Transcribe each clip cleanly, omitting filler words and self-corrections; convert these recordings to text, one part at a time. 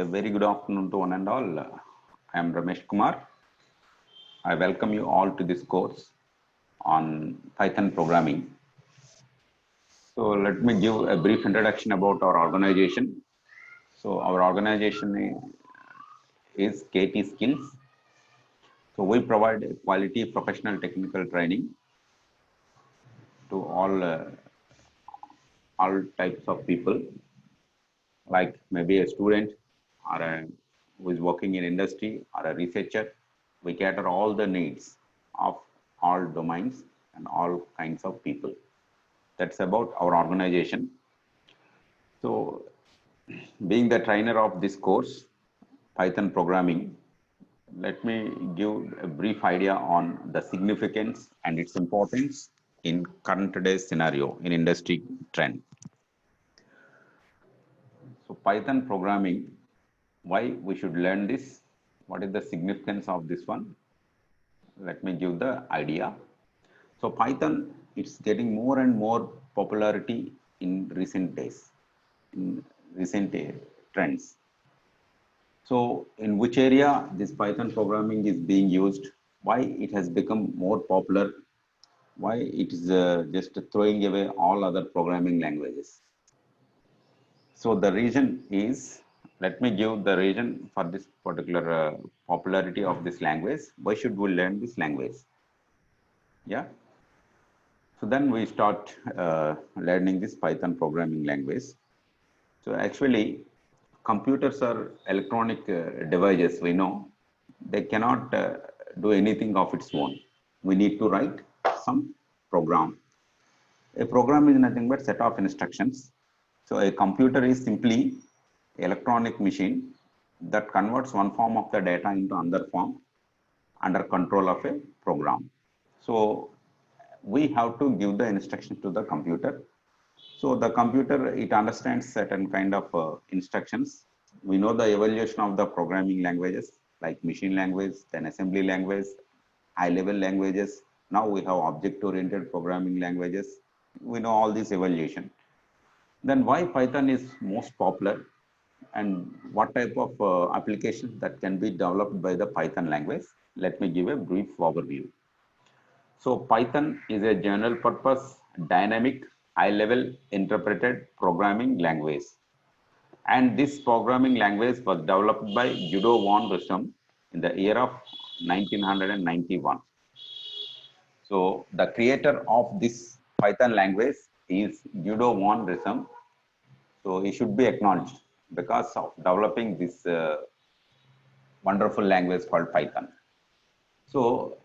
A very good afternoon to one and all. I am Ramesh Kumar. I welcome you all to this course on Python programming. So let me give a brief introduction about our organization. So our organization is KT Skills. So we provide quality professional technical training to all types of people, like maybe a student or who is working in industry or a researcher. We cater all the needs of all domains and all kinds of people. That's about our organization. So being the trainer of this course, Python programming, let me give a brief idea on the significance and its importance in current today's scenario in industry trend. So Python programming, why we should learn this? What is the significance of this one? Let me give the idea. So Python, it's getting more and more popularity in recent days, in recent trends. So in which area this Python programming is being used, why it has become more popular, why it is just throwing away all other programming languages. So the reason is, let me give the reason for this particular popularity of this language. Why should we learn this language? Yeah. So then we start learning this Python programming language. So actually, computers are electronic devices. We know they cannot do anything of its own. We need to write some program. A program is nothing but set of instructions. So a computer is simply electronic machine that converts one form of the data into another form under control of a program. So we have to give the instructions to the computer. So the computer, it understands certain kind of instructions. We know the evolution of the programming languages like machine language, then assembly language, high level languages. Now we have object oriented programming languages. We know all this evolution. Then why Python is most popular and what type of applications that can be developed by the Python language? Let me give a brief overview. So Python is a general purpose, dynamic, high level interpreted programming language. And this programming language was developed by Guido von Rossum in the year of 1991. So the creator of this Python language is Guido von Rossum. So he should be acknowledged because of developing this wonderful language called Python. So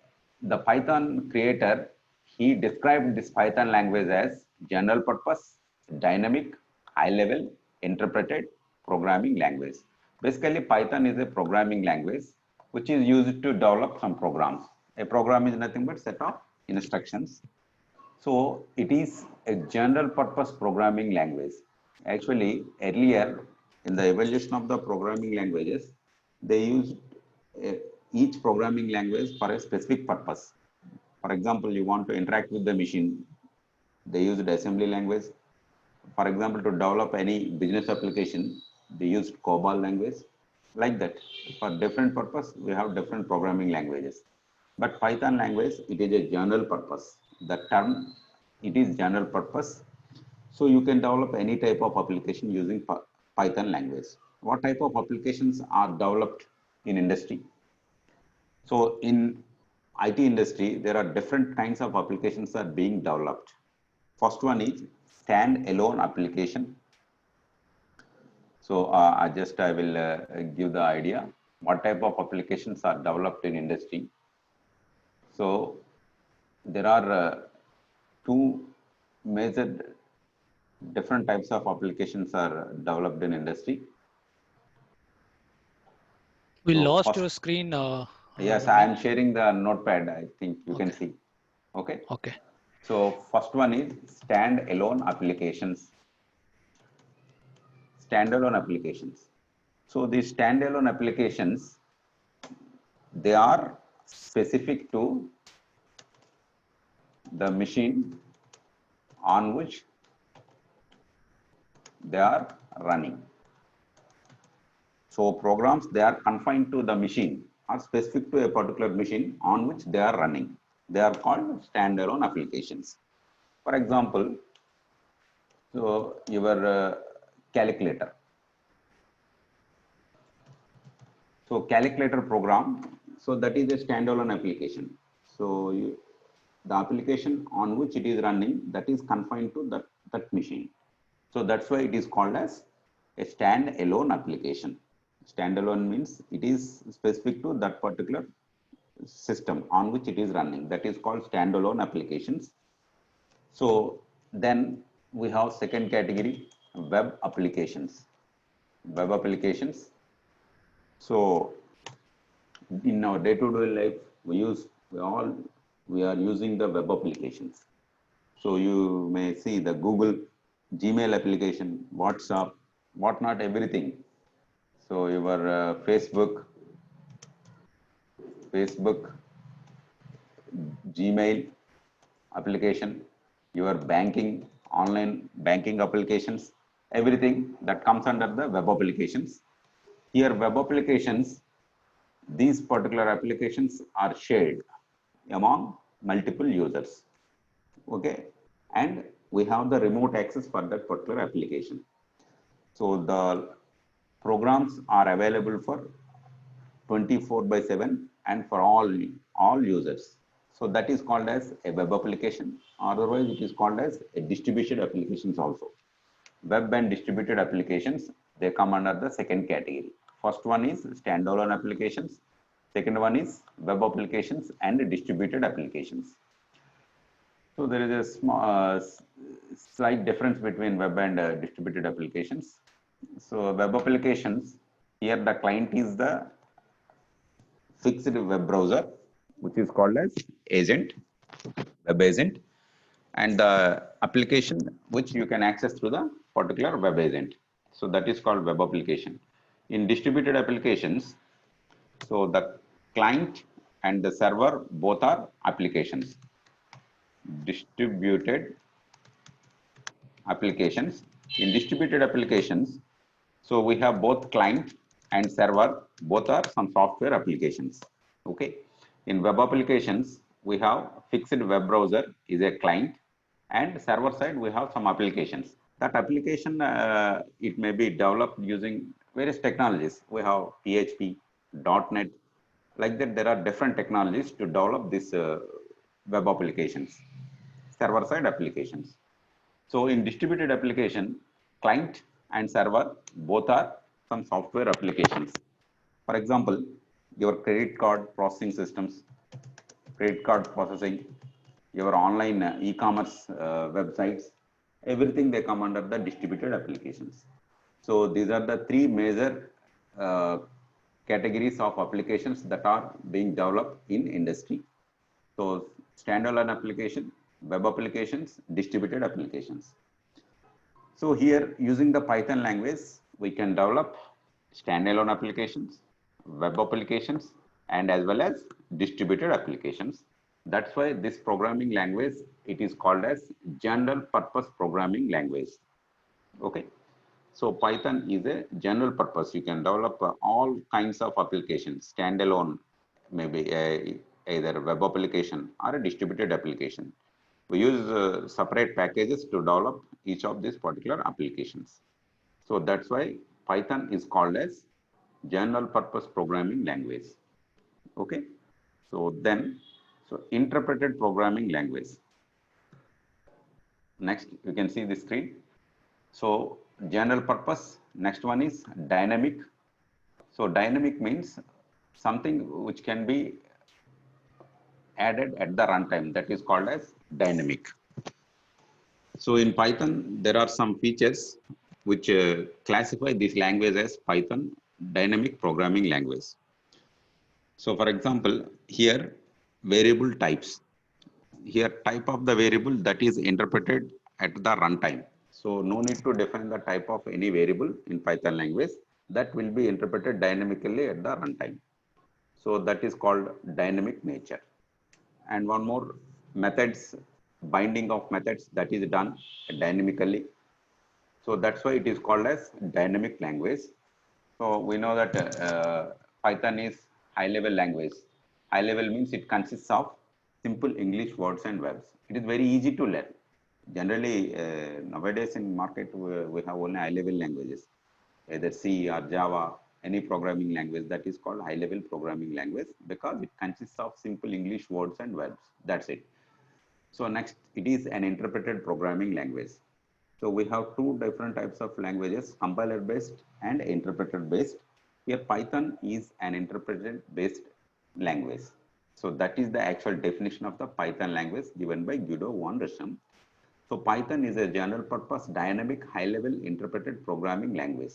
the Python creator, he described this Python language as general purpose, dynamic, high level, interpreted programming language. Basically, Python is a programming language which is used to develop some programs. A program is nothing but set of instructions. So it is a general purpose programming language. Actually, earlier in the evolution of the programming languages, they used uh, each programming language for a specific purpose. For example, you want to interact with the machine, they used assembly language. For example, to develop any business application, they used COBOL language. Like that, for different purpose, we have different programming languages. But Python language, it is a general purpose. The term, it is general purpose. So you can develop any type of application using Python language. What type of applications are developed in industry? So in IT industry, there are different kinds of applications that are being developed. First one is stand-alone application. So I will give the idea what type of applications are developed in industry. So there are two major different types of applications are developed in industry. We So lost first, your screen, yes, I am Ramesh. sharing the notepad. I think you can Okay, see. Okay. okay. So first one is stand-alone applications. Standalone applications. So these standalone applications, they are specific to the machine on which they are running. So programs, they are confined to the machine or specific to a particular machine on which they are running. They are called standalone applications. For example, so your calculator. So calculator program, so that is a standalone application. So the application on which it is running, that is confined to that machine. So that's why it is called as a standalone application. Standalone means it is specific to that particular system on which it is running. That is called standalone applications. So then we have second category, web applications. Web applications. So in our day-to-day life, we are using the web applications. So you may see the Google, Gmail application, WhatsApp, whatnot, everything. So your Facebook, Gmail application, your banking, online banking applications, everything that comes under the web applications. Here, web applications, these particular applications are shared among multiple users. Okay, and we have the remote access for that particular application. So the programs are available for 24/7 and for all users. So that is called as a web application. Otherwise, it is called as a distributed applications also. Web and distributed applications, they come under the second category. First one is standalone applications. Second one is web applications and distributed applications. So there is a small, slight difference between web and distributed applications. So web applications, here the client is the fixed web browser, which is called as agent, web agent, and the application which you can access through the particular web agent. So that is called web application. In distributed applications, so the client and the server both are applications. Distributed applications. In distributed applications, so we have both client and server, both are some software applications. Okay. In web applications, we have fixed web browser is a client, and server side we have some applications. That application, it may be developed using various technologies. We have PHP, .NET, like that. There are different technologies to develop this web applications, server side applications. So in distributed application, client and server both are some software applications. For example, your credit card processing systems, credit card processing, your online e-commerce websites, everything they come under the distributed applications. So these are the three major categories of applications that are being developed in industry. So standalone application, web applications, distributed applications. So here using the Python language, we can develop standalone applications, web applications, and as well as distributed applications. That's why this programming language, it is called as general purpose programming language. Okay. So Python is a general purpose. You can develop all kinds of applications, standalone, maybe either web application or a distributed application. We use separate packages to develop each of these particular applications. So that's why Python is called as general purpose programming language. Okay. So then, so interpreted programming language. Next, you can see the screen. So general purpose, next one is dynamic. So dynamic means something which can be added at the runtime, that is called as dynamic. So in Python, there are some features which classify this language as Python dynamic programming language. So for example, here variable types. Here type of the variable that is interpreted at the runtime. So no need to define the type of any variable in Python language, that will be interpreted dynamically at the runtime. So that is called dynamic nature. And one more, methods, binding of methods, that is done dynamically. So that's why it is called as dynamic language. So we know that Python is high level language. High level means it consists of simple English words and verbs. It is very easy to learn. Generally, nowadays in market, we have only high level languages, either C or Java, any programming language that is called high level programming language because it consists of simple English words and verbs. That's it. So next, it is an interpreted programming language. So we have two different types of languages, compiler based and interpreter based. Here Python is an interpreted based language. So that is the actual definition of the Python language given by Guido van Rossum. So Python is a general purpose dynamic high level interpreted programming language.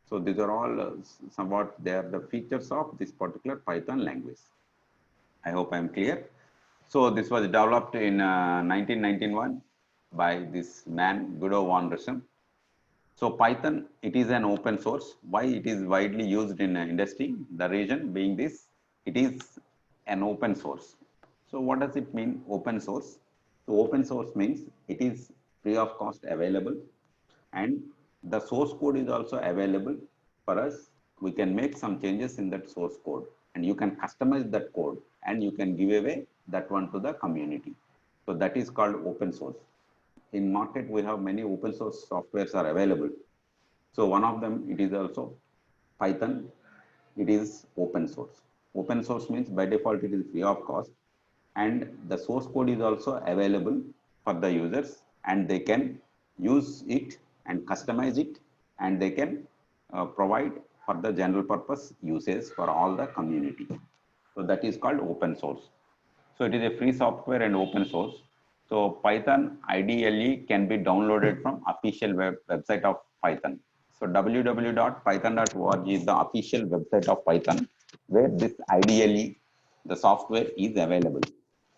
So these are all somewhat they are the features of this particular Python language. I hope I am clear. So this was developed in 1991 by this man Guido van Rossum. So Python, it is an open source. Why it is widely used in industry? The reason being this, it is an open source. So what does it mean, open source? So open source means it is free of cost available, and the source code is also available for us. We can make some changes in that source code, and you can customize that code, and you can give away that one to the community. So that is called open source. In market, we have many open source softwares are available. So one of them, it is also Python. It is open source. Open source means by default it is free of cost, and the source code is also available for the users, and they can use it and customize it, and they can provide for the general purpose uses for all the community. So that is called open source. So it is a free software and open source. So Python ideally can be downloaded from official website of Python. So www.python.org is the official website of Python where this ideally the software is available.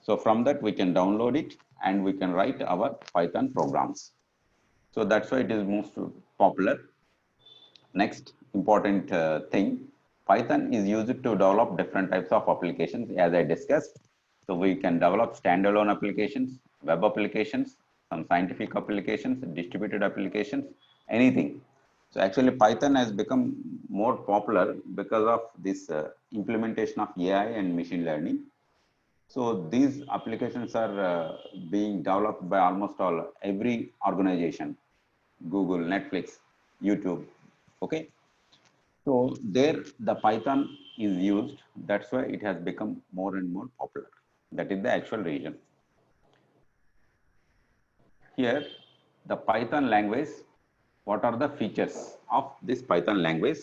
So from that we can download it and we can write our Python programs. So that's why it is most popular. Next important thing, Python is used to develop different types of applications as I discussed. So we can develop standalone applications, web applications, some scientific applications, distributed applications, anything. So actually Python has become more popular because of this implementation of AI and machine learning. So these applications are being developed by almost all every organization, Google, Netflix, YouTube. Okay. So there the Python is used. That's why it has become more and more popular. That is the actual reason. Here, the Python language, what are the features of this Python language?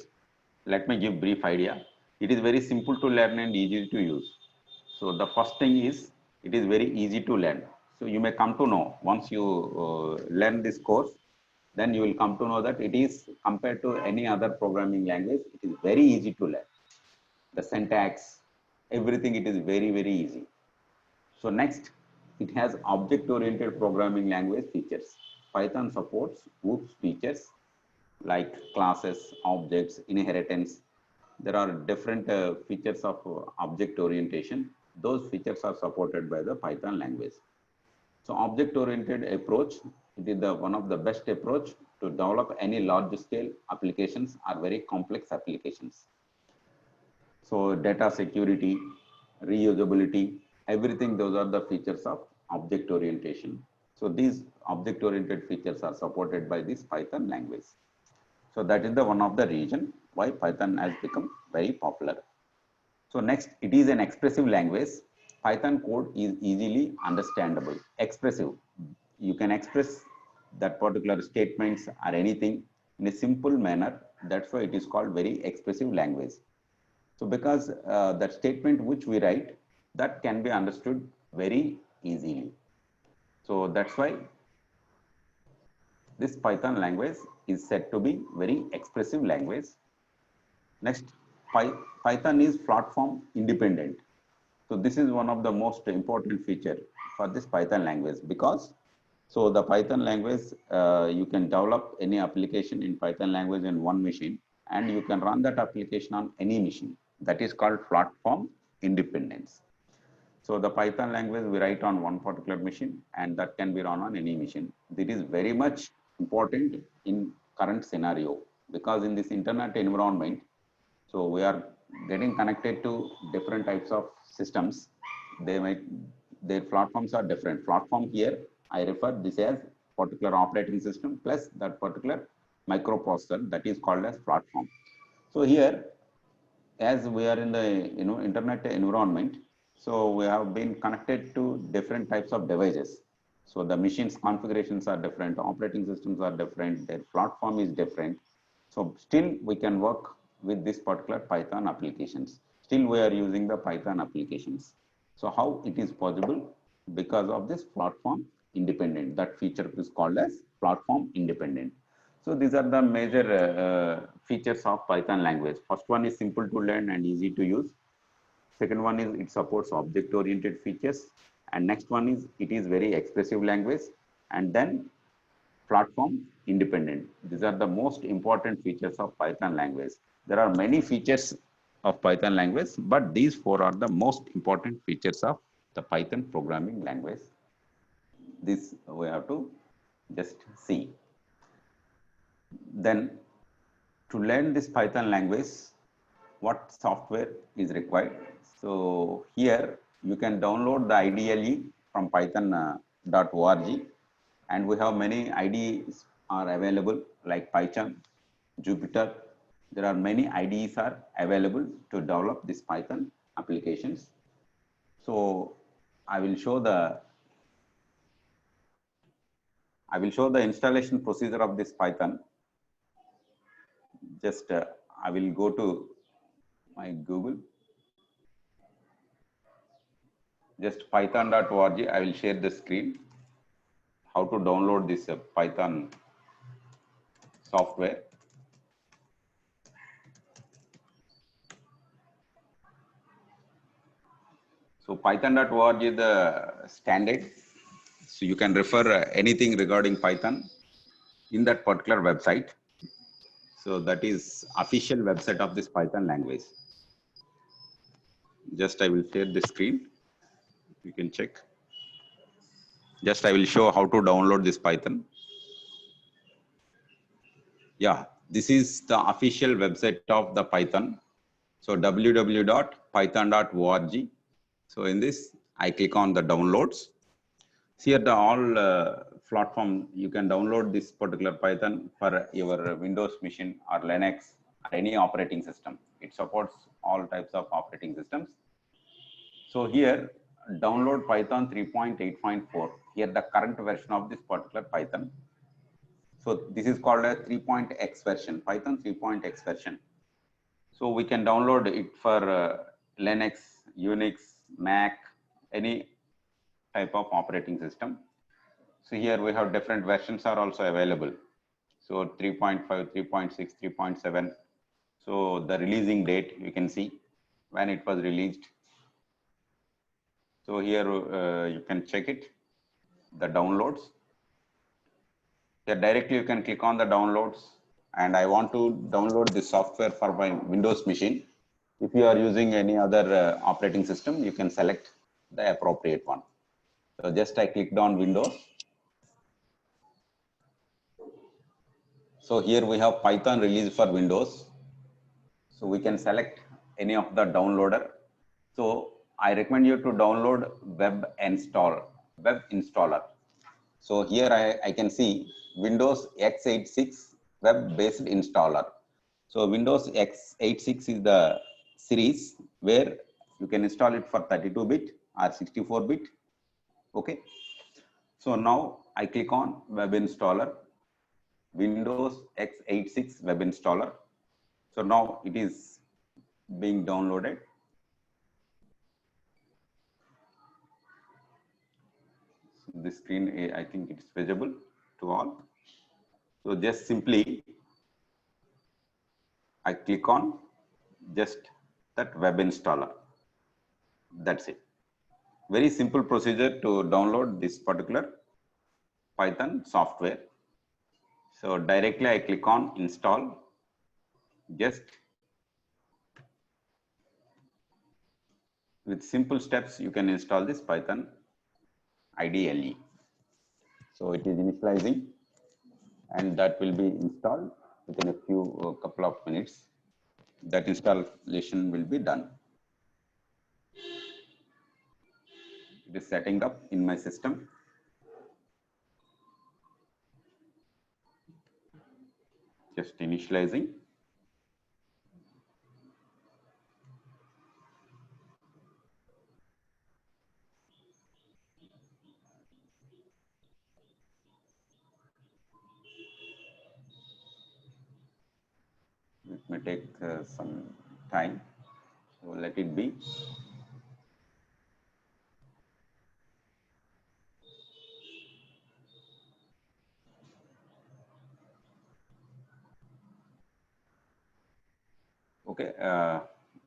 Let me give brief idea. It is very simple to learn and easy to use. So the first thing is it is very easy to learn. So you may come to know once you learn this course, then you will come to know that it is compared to any other programming language, it is very easy to learn. The syntax, everything, it is very, very easy. So next, it has object-oriented programming language features. Python supports OOPS features like classes, objects, inheritance. There are different features of object orientation. Those features are supported by the Python language. So object-oriented approach, it is the one of the best approach to develop any large-scale applications or very complex applications. So data security, reusability, everything, those are the features of object orientation. So these object oriented features are supported by this Python language. So that is the one of the reason why Python has become very popular. So next, it is an expressive language. Python code is easily understandable. Expressive. You can express that particular statements or anything in a simple manner. That's why it is called very expressive language. So because that statement which we write, that can be understood very easily. So that's why this Python language is said to be very expressive language. Next, Python is platform independent. So this is one of the most important feature for this Python language because so the Python language, you can develop any application in Python language in one machine and you can run that application on any machine. That is called platform independence. So the Python language we write on one particular machine and that can be run on any machine. This is very much important in current scenario. because in this internet environment, so we are getting connected to different types of systems. They might, their platforms are different. Platform here, I refer this as particular operating system plus that particular microprocessor, that is called as platform. So here, as we are in the internet environment, so we have been connected to different types of devices. So the machines configurations are different, operating systems are different, their platform is different. So still we can work with this particular Python applications. Still we are using the Python applications. So how it is possible? Because of this platform independent. That feature is called as platform independent. So these are the major features of Python language. First one is simple to learn and easy to use. Second one is it supports object-oriented features. And next one is it is very expressive language. And then platform independent. These are the most important features of Python language. There are many features of Python language, but these four are the most important features of the Python programming language. This we have to just see. Then to learn this Python language, what software is required? So here you can download the IDLE from python.org, and we have many IDEs are available like Python, Jupyter. There are many IDEs are available to develop this Python applications. So I will show the installation procedure of this Python. Just I will go to my Google. Just python.org. I will share the screen. How to download this Python software. So python.org is the standard. So you can refer anything regarding Python in that particular website. So that is official website of this Python language. Just I will share the screen. You can check. Just I will show how to download this Python. Yeah, this is the official website of the Python. So www.python.org. So in this, I click on the downloads. Here the all platform, you can download this particular Python for your Windows machine or Linux or any operating system. It supports all types of operating systems. So here, download Python 3.8.4. Here the current version of this particular Python. So this is called a 3.x version, Python 3.x version. So we can download it for Linux, Unix, Mac, any type of operating system. So here we have different versions are also available. So 3.5, 3.6, 3.7. So the releasing date, you can see when it was released. So here you can check it, the downloads. Here directly you can click on the downloads, and I want to download this software for my Windows machine. If you are using any other operating system, you can select the appropriate one. So just I clicked on Windows. So here we have Python release for Windows. So we can select any of the downloader. So I recommend you to download web installer. So here I can see Windows x86 web-based installer. So Windows x86 is the series where you can install it for 32-bit or 64-bit. Okay. So now I click on web installer, Windows x86 web installer. So now it is being downloaded. So this screen, I think it's visible to all. So just simply I click on just that web installer. That's it. Very simple procedure to download this particular Python software. So directly I click on install. Just with simple steps, you can install this Python IDLE. So it is initializing, and that will be installed. within a few couple of minutes, that installation will be done. It is setting up in my system. Just initializing. It may take some time, so let it be. Okay,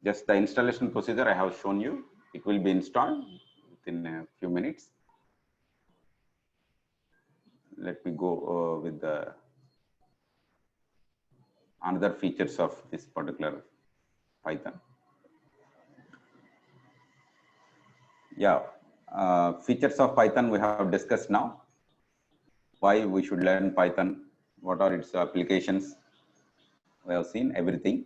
just the installation procedure I have shown you. It will be installed within a few minutes. Let me go with the another features of this particular Python. Yeah, features of Python we have discussed now. Why we should learn Python, what are its applications, we have seen everything.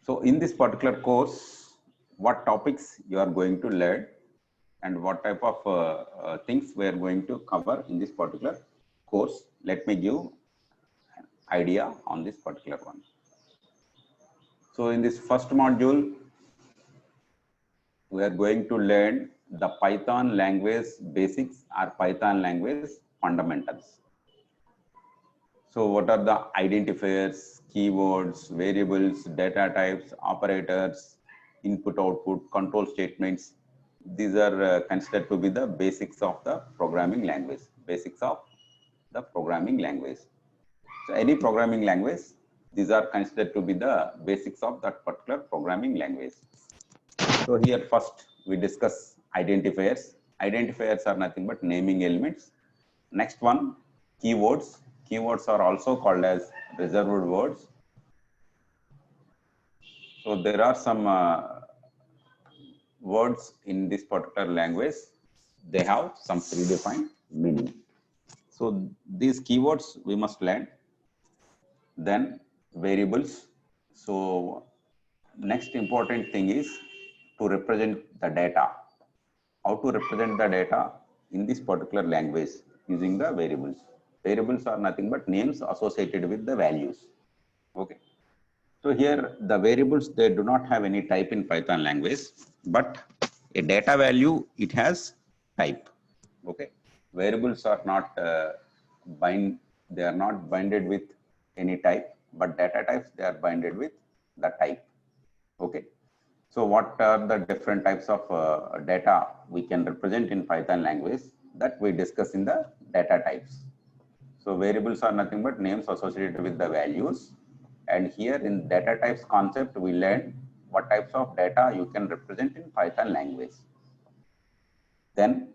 So in this particular course, what topics you are going to learn and what type of things we are going to cover in this particular course. Let me give an idea on this particular one. So in this first module, we are going to learn the Python language basics or Python language fundamentals. So what are the identifiers, keywords, variables, data types, operators, input, output, control statements? These are considered to be the basics of the programming language, basics of the programming language. So any programming language, these are considered to be the basics of that particular programming language. So here first we discuss identifiers. Identifiers are nothing but naming elements. Next one, keywords. Keywords are also called as reserved words. So there are some words in this particular language. They have some predefined meaning. So these keywords we must learn. Then variables. So next important thing is to represent the data. How to represent the data in this particular language using the variables. Variables are nothing but names associated with the values. Okay. So here the variables, they do not have any type in Python language, but a data value, it has type. Okay. Variables are not they are not binded with any type, but data types, they are binded with the type. Okay. So what are the different types of data we can represent in Python language that we discuss in the data types. So variables are nothing but names associated with the values. And here in data types concept, we learn what types of data you can represent in Python language. Then,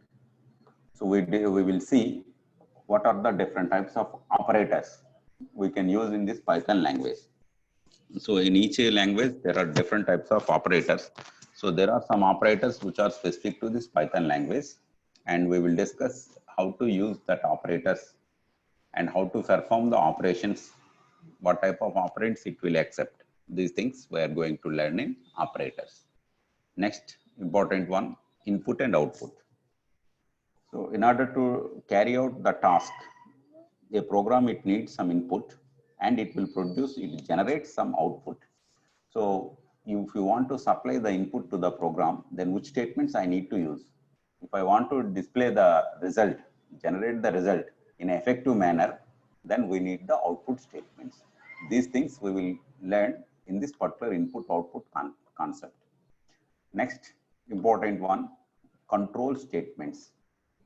so we will see what are the different types of operators we can use in this Python language. So in each language, there are different types of operators. So there are some operators which are specific to this Python language, and we will discuss how to use that operators and how to perform the operations, what type of operands it will accept. These things we are going to learn in operators. Next important one, input and output. So in order to carry out the task, a program, it needs some input and it will produce, it generates some output. So if you want to supply the input to the program, then which statements I need to use? If I want to display the result, generate the result in an effective manner, then we need the output statements. These things we will learn in this particular input-output concept. Next important one, control statements.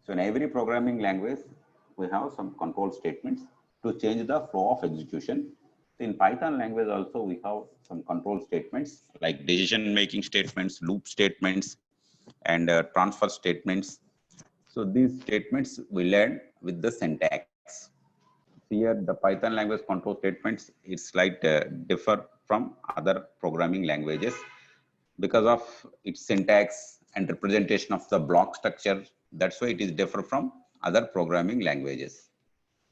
So in every programming language, we have some control statements to change the flow of execution. In Python language also, we have some control statements like decision-making statements, loop statements, and transfer statements. So these statements we learn with the syntax. Here, the Python language control statements is slightly differ from other programming languages because of its syntax and representation of the block structure. That's why it is different from other programming languages.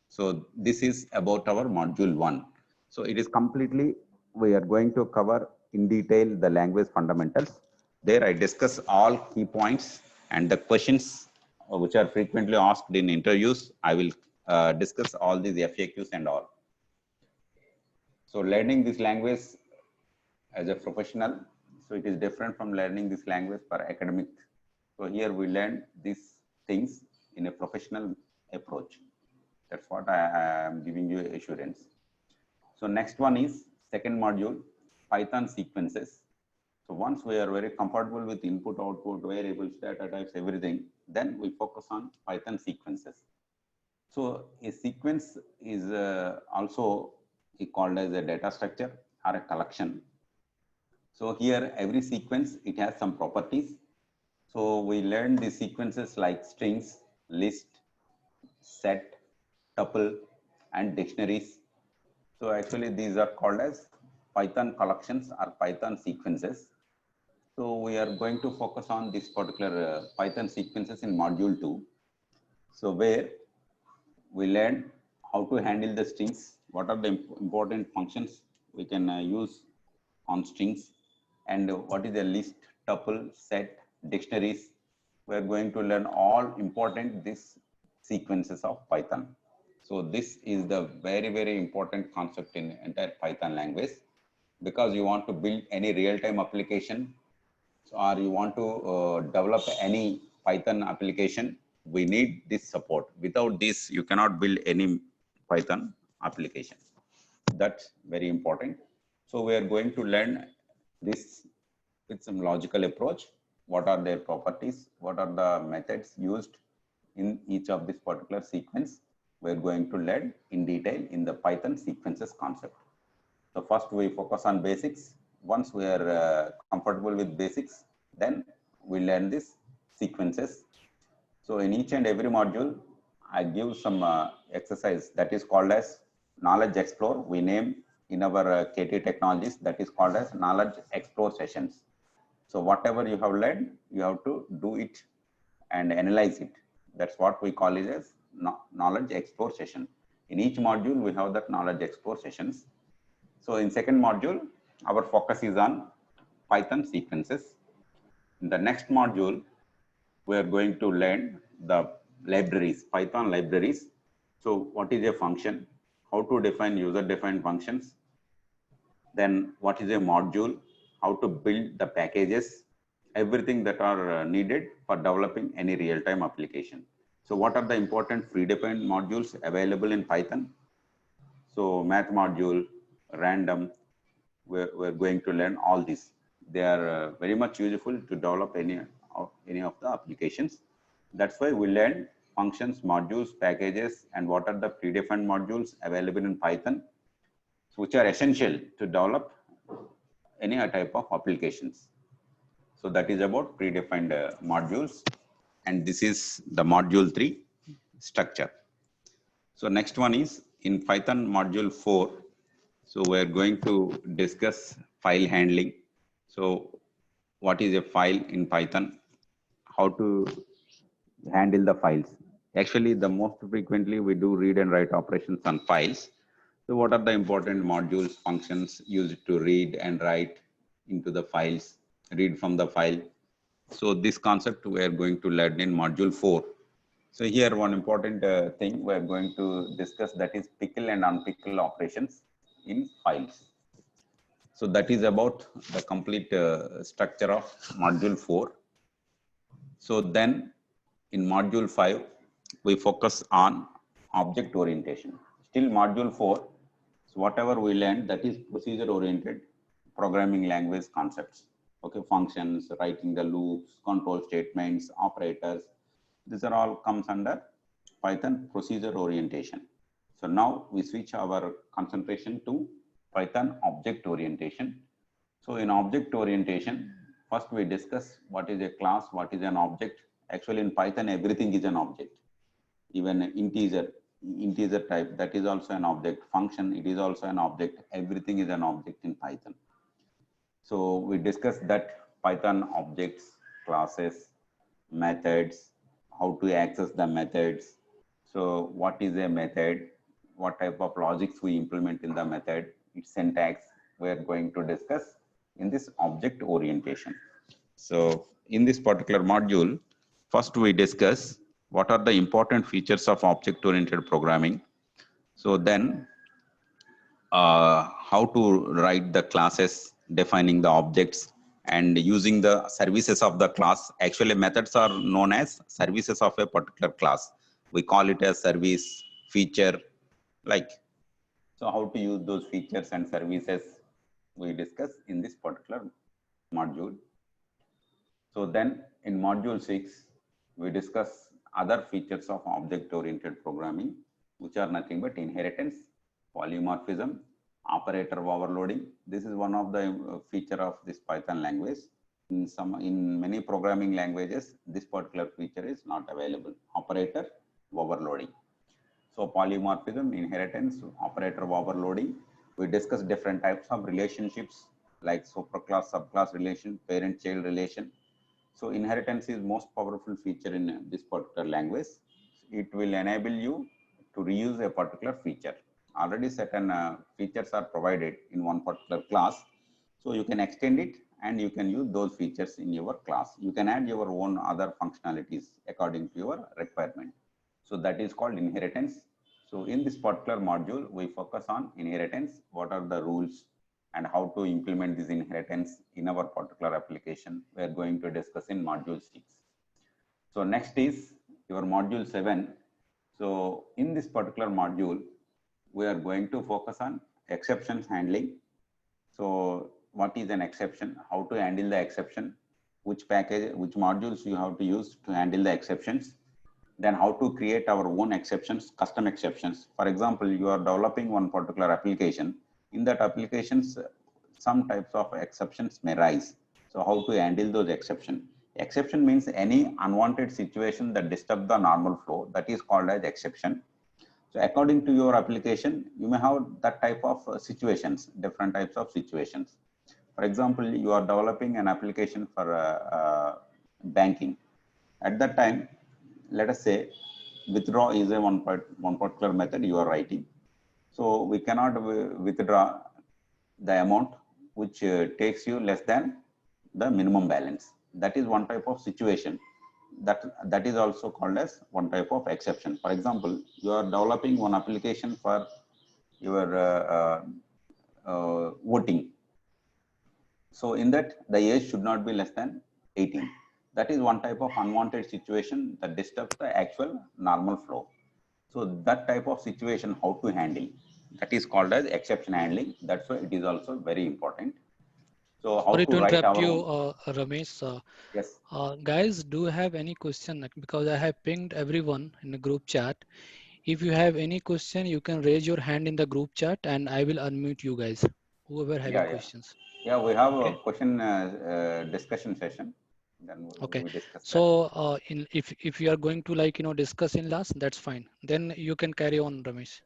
So this is about our module 1. So it is completely, we are going to cover in detail the language fundamentals. There I discuss all key points and the questions which are frequently asked in interviews. I will discuss all these FAQs and all. So learning this language as a professional, so it is different from learning this language for academic. So here we learn these things in a professional approach. That's what I am giving you assurance. So next one is second module, Python sequences. So once we are very comfortable with input, output, variables, data types, everything, then we focus on Python sequences. So a sequence is also called as a data structure or a collection. So here every sequence, it has some properties. So we learned the sequences like strings, list, set, tuple, and dictionaries. So actually these are called as Python collections or Python sequences. So we are going to focus on this particular Python sequences in module 2. So where we learn how to handle the strings, what are the important functions we can use on strings, and what is the list, tuple, set, dictionaries. We are going to learn all important these sequences of Python. So this is the very, very important concept in entire Python language, because you want to build any real-time application or you want to develop any Python application, we need this support. Without this, you cannot build any Python application. That's very important. So we are going to learn this with some logical approach. What are their properties? What are the methods used in each of this particular sequence? We're going to learn in detail in the Python sequences concept. So first we focus on basics. Once we are comfortable with basics, then we learn this sequences. So in each and every module, I give some exercise that is called as knowledge explore. We name in our KT technologies that is called as knowledge explore sessions. So whatever you have learned, you have to do it and analyze it. That's what we call it as knowledge explore session. In each module, we have that knowledge explore sessions. So in second module, our focus is on Python sequences. In the next module, we are going to learn the libraries, Python libraries. So what is a function? How to define user-defined functions? Then what is a module? How to build the packages? Everything that are needed for developing any real-time application. So what are the important predefined modules available in Python? So math module, random, we're going to learn all this. They are very much useful to develop any of the applications. That's why we learn functions, modules, packages, and what are the predefined modules available in Python, which are essential to develop any type of applications. So that is about predefined modules. And this is the module 3 structure. So next one is in Python module 4. So we're going to discuss file handling. So what is a file in Python? How to handle the files. Actually, the most frequently we do read and write operations on files. So what are the important modules, functions used to read and write into the files, read from the file. So this concept we are going to learn in module 4. So here one important thing we are going to discuss, that is pickle and unpickle operations in files. So that is about the complete structure of module 4. So then in module 5, we focus on object orientation. Still module 4, so whatever we learned, that is procedure oriented programming language concepts. Okay, functions, writing the loops, control statements, operators. These are all comes under Python procedure orientation. So now we switch our concentration to Python object orientation. So in object orientation, first we discuss what is a class, what is an object. Actually in Python, everything is an object. Even integer type, that is also an object. Function, it is also an object. Everything is an object in Python. So we discussed that Python objects, classes, methods, how to access the methods. So what is a method? what type of logics we implement in the method, its syntax, we are going to discuss in this object orientation. So in this particular module, first we discuss what are the important features of object-oriented programming. So then how to write the classes, defining the objects, and using the services of the class. Actually, methods are known as services of a particular class. We call it as service, feature, like. So how to use those features and services we discuss in this particular module. So then in module 6, we discuss other features of object-oriented programming, which are nothing but inheritance, polymorphism, operator overloading. This is one of the feature of this Python language. In many programming languages, this particular feature is not available. Operator overloading. So polymorphism, inheritance, operator overloading. We discuss different types of relationships like superclass, subclass relation, parent-child relation. So inheritance is most powerful feature in this particular language. It will enable you to reuse a particular feature. Already certain features are provided in one particular class. So you can extend it and you can use those features in your class. You can add your own other functionalities according to your requirement. So that is called inheritance. So in this particular module, we focus on inheritance. What are the rules and how to implement this inheritance in our particular application? We are going to discuss in module 6. So next is your module 7. So in this particular module, we are going to focus on exceptions handling. So what is an exception? How to handle the exception? Which package, which modules you have to use to handle the exceptions? Then how to create our own exceptions, custom exceptions. For example, you are developing one particular application. In that applications, some types of exceptions may rise. So how to handle those exceptions? Exception means any unwanted situation that disturbs the normal flow. That is called as exception. So according to your application, you may have that type of situations, different types of situations. For example, you are developing an application for banking. At that time, let us say withdraw is a one particular method you are writing. So we cannot withdraw the amount which takes you less than the minimum balance. That is one type of situation. That is also called as one type of exception. For example, you are developing one application for your voting. So in that, the age should not be less than 18. That is one type of unwanted situation that disturbs the actual normal flow. So that type of situation, how to handle, that is called as exception handling. That's why it is also very important. So how Sorry to to write interrupt our you, own? Ramesh. Yes. Guys, do you have any question? Because I have pinged everyone in the group chat. If you have any question, you can raise your hand in the group chat and I will unmute you guys, whoever having Yeah. questions. Yeah, we have a Okay. question discussion session. Then Okay. we discuss that. So if you are going to discuss in last, that's fine. Then you can carry on, Ramesh.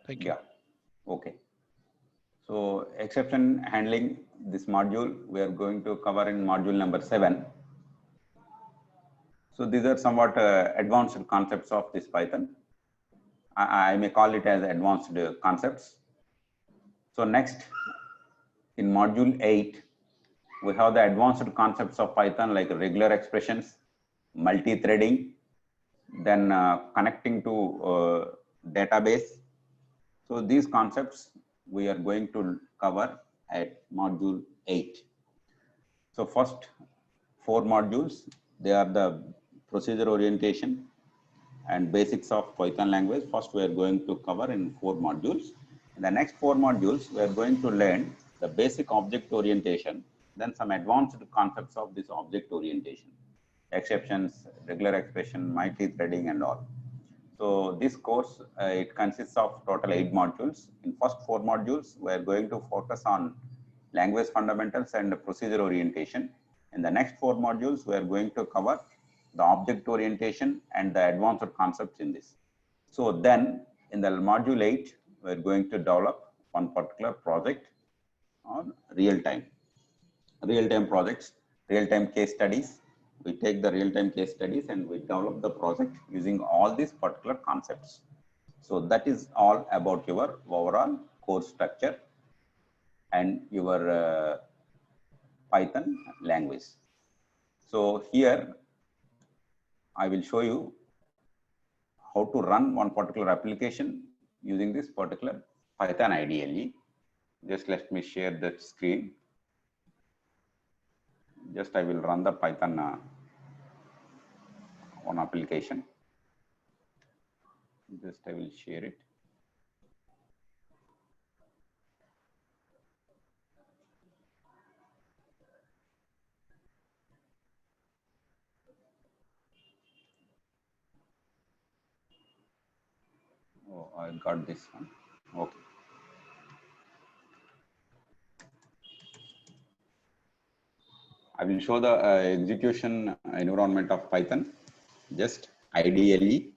Thank you. Yeah. Okay. So exception handling, this module we are going to cover in module number 7. So these are somewhat advanced concepts of this Python. I may call it as advanced concepts. So next, in module 8, we have the advanced concepts of Python like regular expressions, multi-threading, then connecting to database. So these concepts we are going to cover at module 8. So first 4 modules, they are the procedure orientation and basics of Python language. First, we are going to cover in 4 modules. In the next 4 modules, we are going to learn the basic object orientation, then some advanced concepts of this object orientation, exceptions, regular expression, multi-threading and all. So this course, it consists of total 8 modules. In first 4 modules, we are going to focus on language fundamentals and procedure orientation. In the next 4 modules, we are going to cover the object orientation and the advanced concepts in this. So then in the module 8, we are going to develop one particular project on real-time projects, real-time case studies. We take the real-time case studies and we develop the project using all these particular concepts. So that is all about your overall course structure and your Python language. So here I will show you how to run one particular application using this particular Python IDLE. Just let me share the screen. Just I will run the Python one application. Just I will share it. Oh, I got this one. Okay. I will show the execution environment of Python. Just IDLE.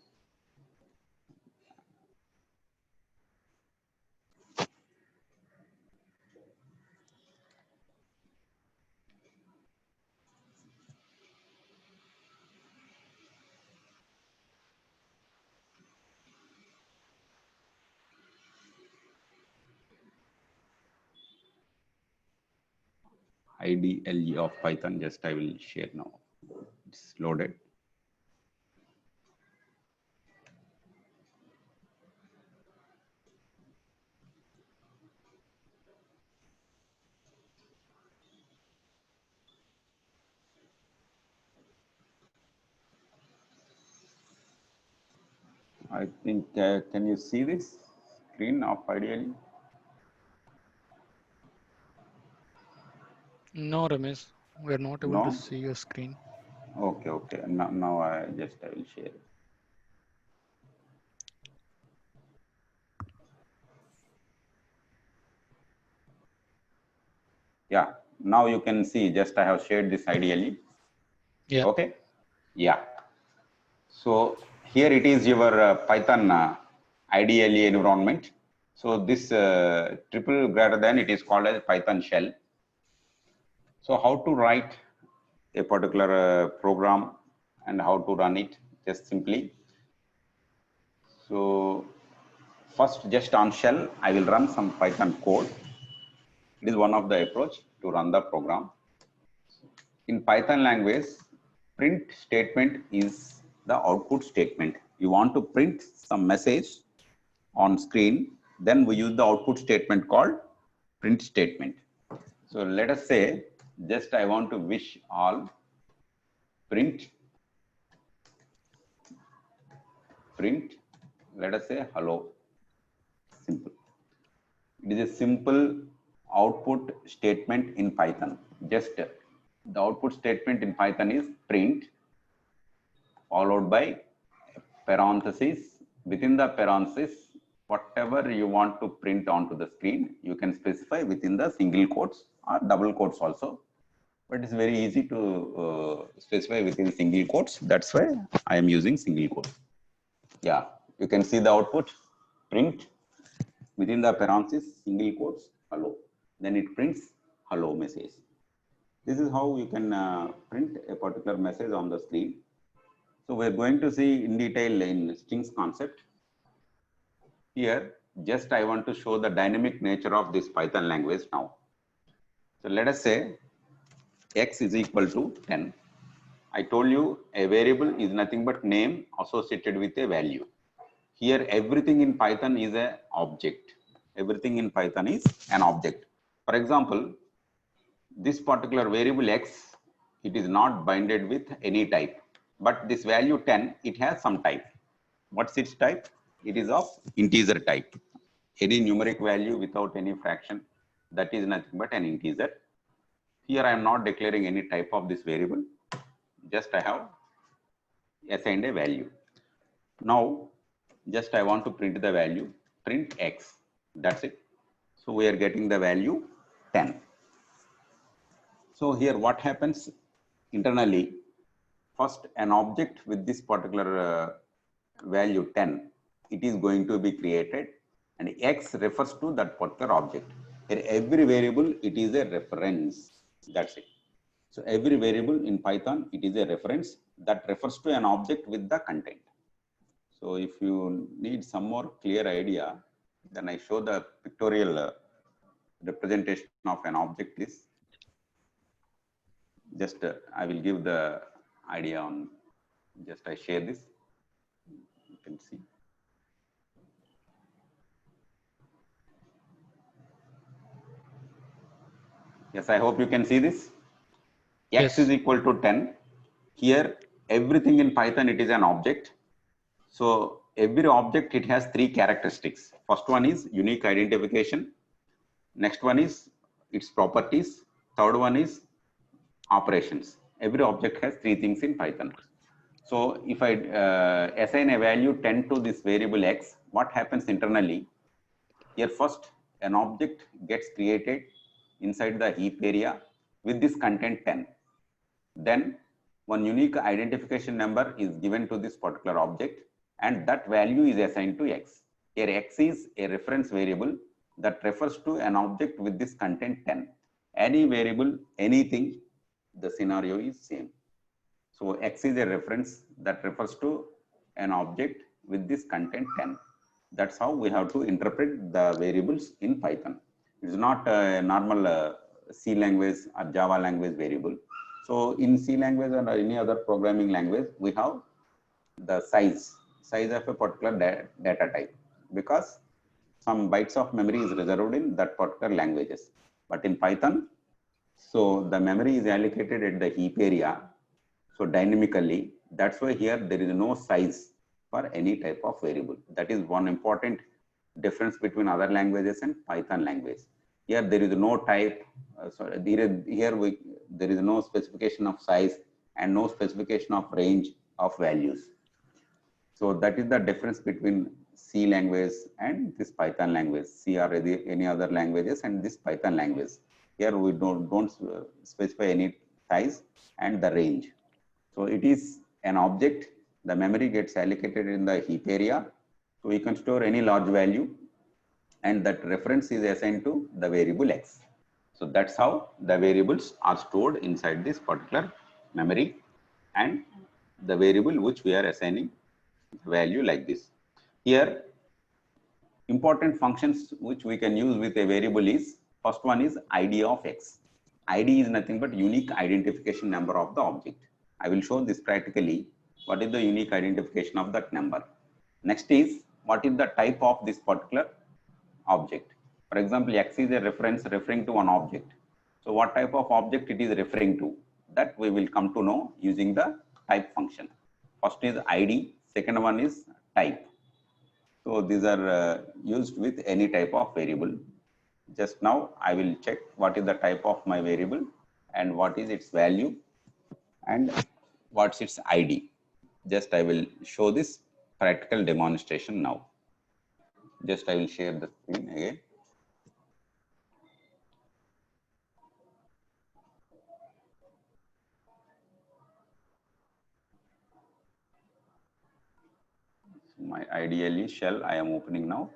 IDLE of Python. Just I will share now. It's loaded. I think, can you see this screen of IDLE? No, Ramesh, we are not able to No? see your screen. Okay, okay. Now I will share it. Yeah, now you can see just I have shared this IDLE. Yeah. Okay. Yeah. So here it is your Python IDLE environment. So this triple greater than, it is called as Python shell. So how to write a particular program and how to run it, just simply. So first, just on shell, I will run some Python code. It is one of the approach to run the program. In Python language, print statement is the output statement. You want to print some message on screen, then we use the output statement called print statement. So let us say, just I want to wish all print, let us say hello, simple. It is a simple output statement in Python. Just the output statement in Python is print followed by parentheses. Within the parentheses, whatever you want to print onto the screen, you can specify within the single quotes or double quotes also. But it's very easy to specify within single quotes. That's why I am using single quotes. Yeah, you can see the output, print within the parentheses, single quotes, hello. Then it prints hello message. This is how you can print a particular message on the screen. So we're going to see in detail in strings concept. Here, just I want to show the dynamic nature of this Python language now. So let us say x is equal to 10. I told you a variable is nothing but name associated with a value. Here, everything in Python is an object. Everything in Python is an object. For example, this particular variable x, it is not bounded with any type, but this value 10, it has some type. What's its type? It is of integer type. Any numeric value without any fraction, that is nothing but an integer. Here I am not declaring any type of this variable, just I have assigned a value. Now just I want to print the value, print x, that's it. So we are getting the value 10. So here what happens internally, first an object with this particular value 10, it is going to be created, and x refers to that particular object. Here every variable, it is a reference, that's it. So every variable in Python, it is a reference that refers to an object with the content. So if you need some more clear idea, then I show the pictorial representation of an object is just I will give the idea on just I share this. You can see. Yes, I hope you can see this. X Yes. is equal to 10. Here, everything in Python, it is an object. So every object, it has three characteristics. First one is unique identification. Next one is its properties. Third one is operations. Every object has three things in Python. So if I assign a value 10 to this variable X, what happens internally? Here first, an object gets created inside the heap area with this content 10. Then one unique identification number is given to this particular object and that value is assigned to X. Here X is a reference variable that refers to an object with this content 10. Any variable, anything, the scenario is same. So X is a reference that refers to an object with this content 10. That's how we have to interpret the variables in Python. It's not a normal C language or Java language variable. So in C language or any other programming language, we have the size of a particular data type because some bytes of memory is reserved in that particular languages. But in Python, so the memory is allocated at the heap area. So dynamically, that's why here there is no size for any type of variable. That is one important difference between other languages and Python language. Here there is no type, there is no specification of size and no specification of range of values. So that is the difference between C language and this Python language, C or any other languages and this Python language. Here we don't specify any size and the range. So it is an object, the memory gets allocated in the heap area. So we can store any large value and that reference is assigned to the variable X. So that's how the variables are stored inside this particular memory and the variable which we are assigning value like this. Here, important functions which we can use with a variable is, first one is ID of X. ID is nothing but unique identification number of the object. I will show this practically. What is the unique identification of that number? Next is, what is the type of this particular object? For example, X is a reference referring to an object. So what type of object it is referring to? That we will come to know using the type function. First is ID, second one is type. So these are used with any type of variable. Just now I will check what is the type of my variable and what is its value and what's its ID. Just I will show this practical demonstration now. Just I will share the screen again. So my IDLE shell I am opening now.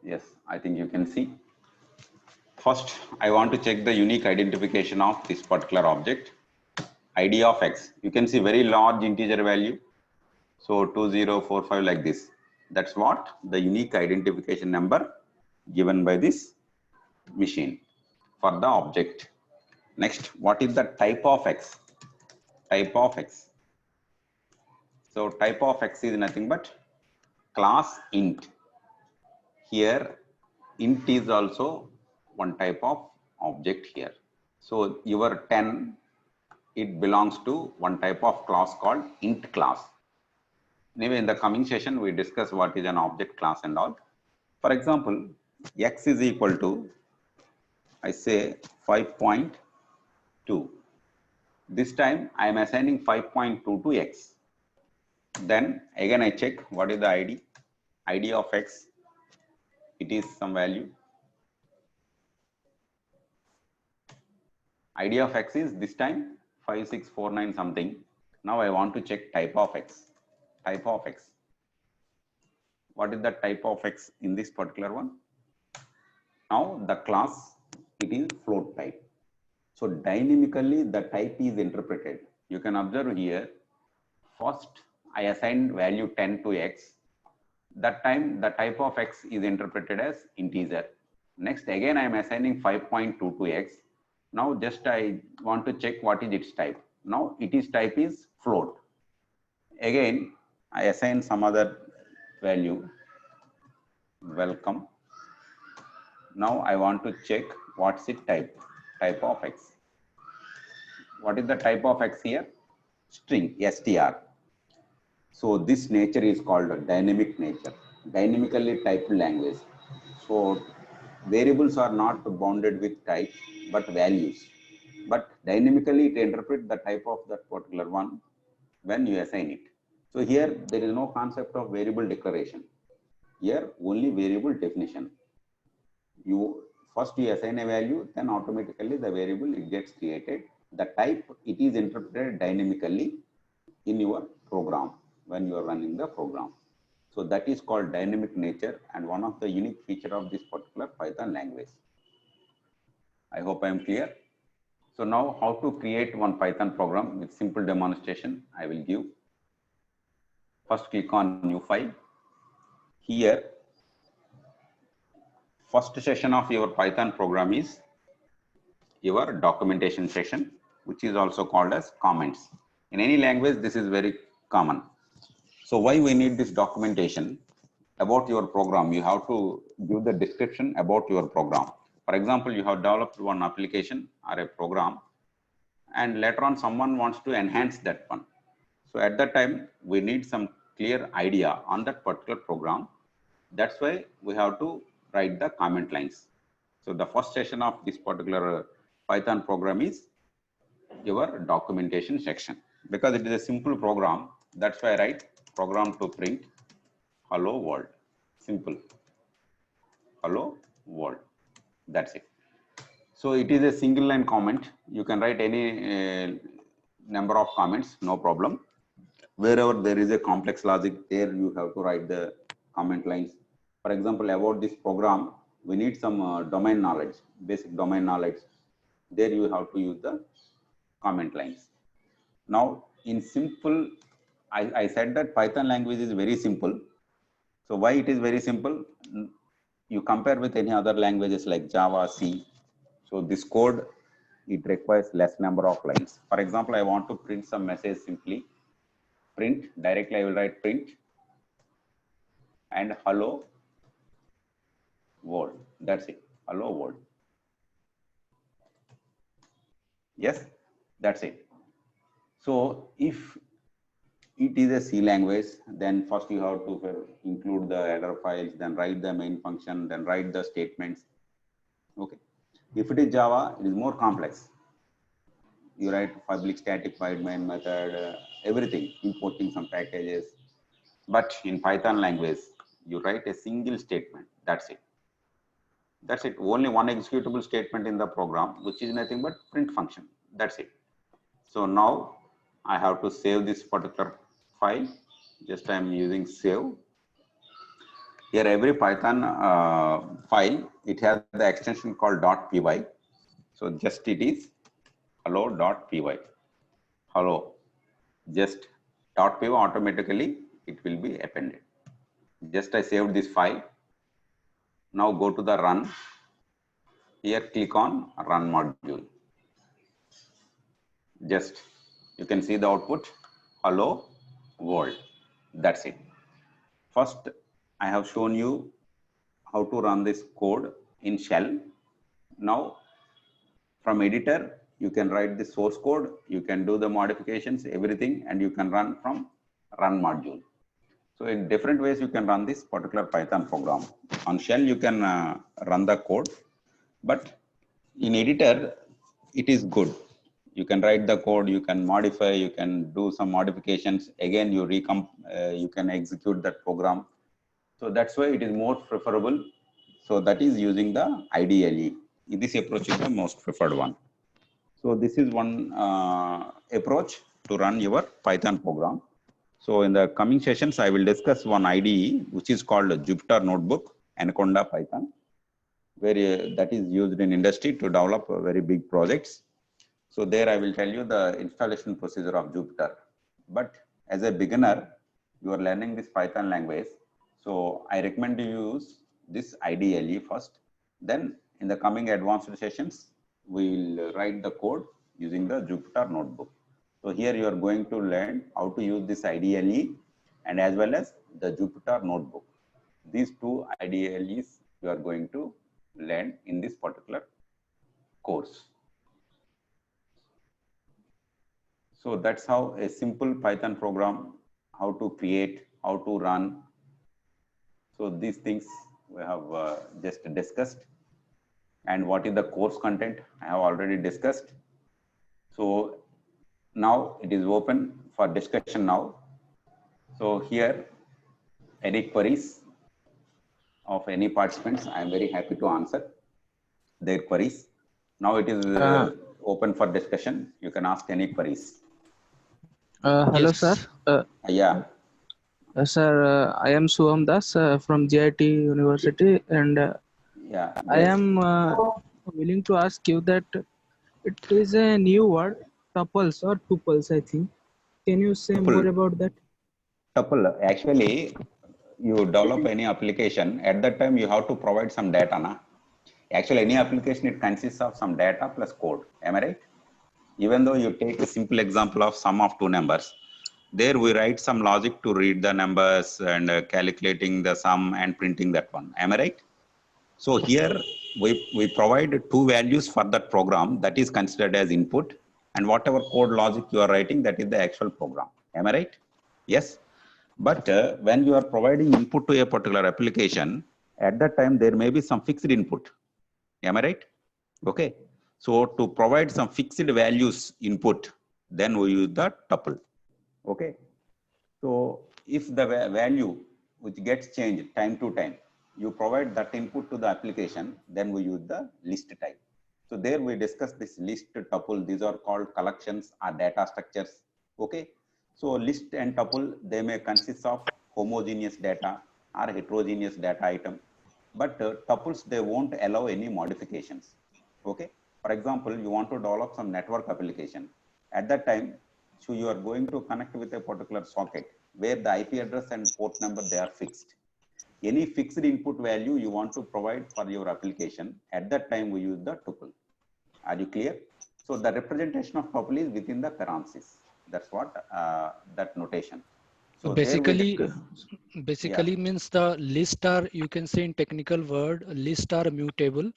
Yes, I think you can see. First, I want to check the unique identification of this particular object. ID of X. You can see very large integer value. So 2045 like this. That's what the unique identification number given by this machine for the object. Next, what is the type of X? Type of X. So type of X is nothing but class int. Here, int is also one type of object here. So your 10, it belongs to one type of class called int class. Anyway, in the coming session, we discuss what is an object class and all. For example, X is equal to, I say 5.2. This time I am assigning 5.2 to X. Then again I check what is the ID. ID of X, it is some value. ID of X is this time 5649 something. Now I want to check type of X. Type of X. What is the type of X in this particular one? Now the class, it is float type. So dynamically the type is interpreted. You can observe here, first I assigned value 10 to x. That time the type of x is interpreted as integer. Next again I am assigning 5.2 to x. Now just I want to check what is its type. Now its type is float. Again I assign some other value, welcome. Now I want to check what's its type of x. What is the type of x here? String, str. So this nature is called a dynamic nature, dynamically typed language. So variables are not bounded with type, but values. But dynamically it interprets the type of that particular one when you assign it. So here there is no concept of variable declaration. Here only variable definition. You first you assign a value, then automatically the variable it gets created. The type it is interpreted dynamically in your program when you are running the program. So that is called dynamic nature and one of the unique feature of this particular Python language. I hope I am clear. So now how to create one Python program with simple demonstration I will give. First click on new file. Here first session of your Python program is your documentation session, which is also called as comments. In any language this is very common. So why we need this documentation about your program? You have to give the description about your program. For example, you have developed one application or a program and later on someone wants to enhance that one. So at that time we need some clear idea on that particular program. That's why we have to write the comment lines. So the first session of this particular Python program is your documentation section. Because it is a simple program, that's why I write program to print hello world. Simple. Hello world. That's it. So it is a single line comment. You can write any number of comments, no problem. Wherever there is a complex logic, there you have to write the comment lines. For example, about this program, we need some domain knowledge, basic domain knowledge. There you have to use the comment lines. Now, in simple, I said that Python language is very simple. So why it is very simple? You compare with any other languages like Java, C. So this code, it requires less number of lines. For example, I want to print some message simply. Print, directly I will write print and hello world. That's it. Hello world. Yes, that's it. So if it is a C language, then first you have to include the header files, then write the main function, then write the statements. Okay. If it is Java, it is more complex. You write public static void main method, everything, importing some packages. But in Python language, you write a single statement. That's it. That's it. Only one executable statement in the program, which is nothing but print function. That's it. So now I have to save this particular file. Just I am using save. Here every Python file, it has the extension called .py. So just it is hello.py. Hello. Just .py automatically it will be appended. Just I saved this file. Now go to the run. Here click on run module. Just you can see the output hello world. That's it. First I have shown you how to run this code in shell. Now from editor you can write the source code, you can do the modifications, everything, and you can run from run module. So in different ways you can run this particular Python program. On shell you can run the code, but in editor it is good. You can write the code, you can modify, you can do some modifications. Again, you can execute that program. So that's why it is more preferable. So that is using the IDLE. This approach is the most preferred one. So this is one approach to run your Python program. So in the coming sessions, I will discuss one IDE, which is called Jupyter Notebook, Anaconda Python, where that is used in industry to develop very big projects. So there I will tell you the installation procedure of Jupyter. But as a beginner, you are learning this Python language. So I recommend you use this IDLE first. Then in the coming advanced sessions, we will write the code using the Jupyter Notebook. So here you are going to learn how to use this IDLE and as well as the Jupyter Notebook. These two IDLEs you are going to learn in this particular course. So that's how a simple Python program, how to create, how to run. So these things we have just discussed. And what is the course content? I have already discussed. So now it is open for discussion now. So here, any queries of any participants, I am very happy to answer their queries. Now it is open for discussion. You can ask any queries. Hello, Yes. sir. Yeah. Sir, I am Suham Das from GIT University, and Yeah. I am willing to ask you that it is a new word, tuples or tuples, I think. Can you say Tuple. more about that? Tuple. Actually, you develop any application, at that time you have to provide some data. Na? Actually, any application, it consists of some data plus code. Am I right? Even though you take a simple example of sum of two numbers, there we write some logic to read the numbers and calculating the sum and printing that one. Am I right? So here we provide two values for that program that is considered as input, and whatever code logic you are writing, that is the actual program. Am I right? Yes. But when you are providing input to a particular application, at that time there may be some fixed input. Am I right? Okay. So to provide some fixed values input, then we use the tuple. Okay. So if the value which gets changed time to time, you provide that input to the application, then we use the list type. So there we discuss this list tuple. These are called collections or data structures. Okay. So list and tuple, they may consist of homogeneous data or heterogeneous data item. But tuples, they won't allow any modifications. Okay. For example, you want to develop some network application. At that time, so you are going to connect with a particular socket where the IP address and port number, they are fixed. Any fixed input value you want to provide for your application, at that time we use the tuple. Are you clear? So the representation of tuple is within the parentheses. That's what that notation. So basically Yeah. means the list are, you can say in technical word, list are mutable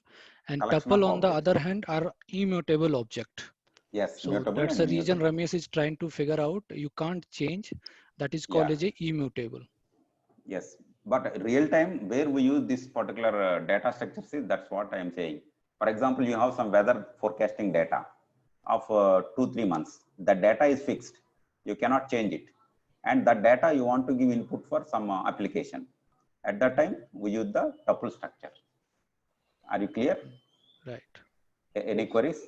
and Collection tuple of on the objects. other hand are immutable object. Yes, So mutable that's and the reason immutable. Ramesh is trying to figure out. You can't change. That is called Yeah. as a immutable. Yes, but real time where we use this particular data structures is, that's what I am saying. For example, you have some weather forecasting data of 2-3 months. The data is fixed. You cannot change it. And that data you want to give input for some application. At that time, we use the tuple structure. Are you clear? Right. Any queries?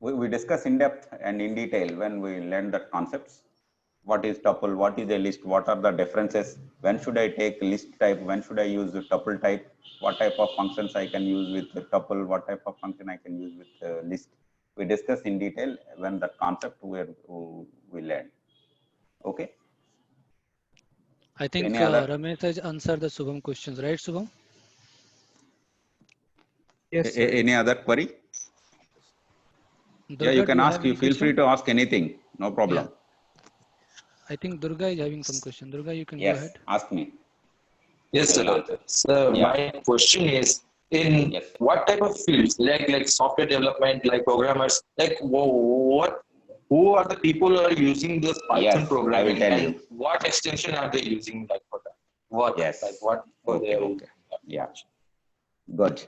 We discuss in depth and in detail when we learn that concepts. What is tuple? What is a list? What are the differences? When should I take list type? When should I use the tuple type? What type of functions I can use with the tuple? What type of function I can use with list? We discuss in detail when the concept we learn. Okay. I think Any other? Ramesh has answered the Subham questions, right, Subham? Yes, sir. Any other query? Yeah, you Durga, do can you ask. have You any feel free question? to ask anything. No problem. Yeah. I think Durga is having some question. Durga, you can go Yes, ahead. ask me. Yes, I will sir. answer. So Yeah. my question is, in Yes. what type of fields, like software development, like programmers, like who are the people who are using this Python Yes, I will programming, tell and you. what extension are they using, like for that? What, Yes. like what for Okay. their Okay. Yeah. Good.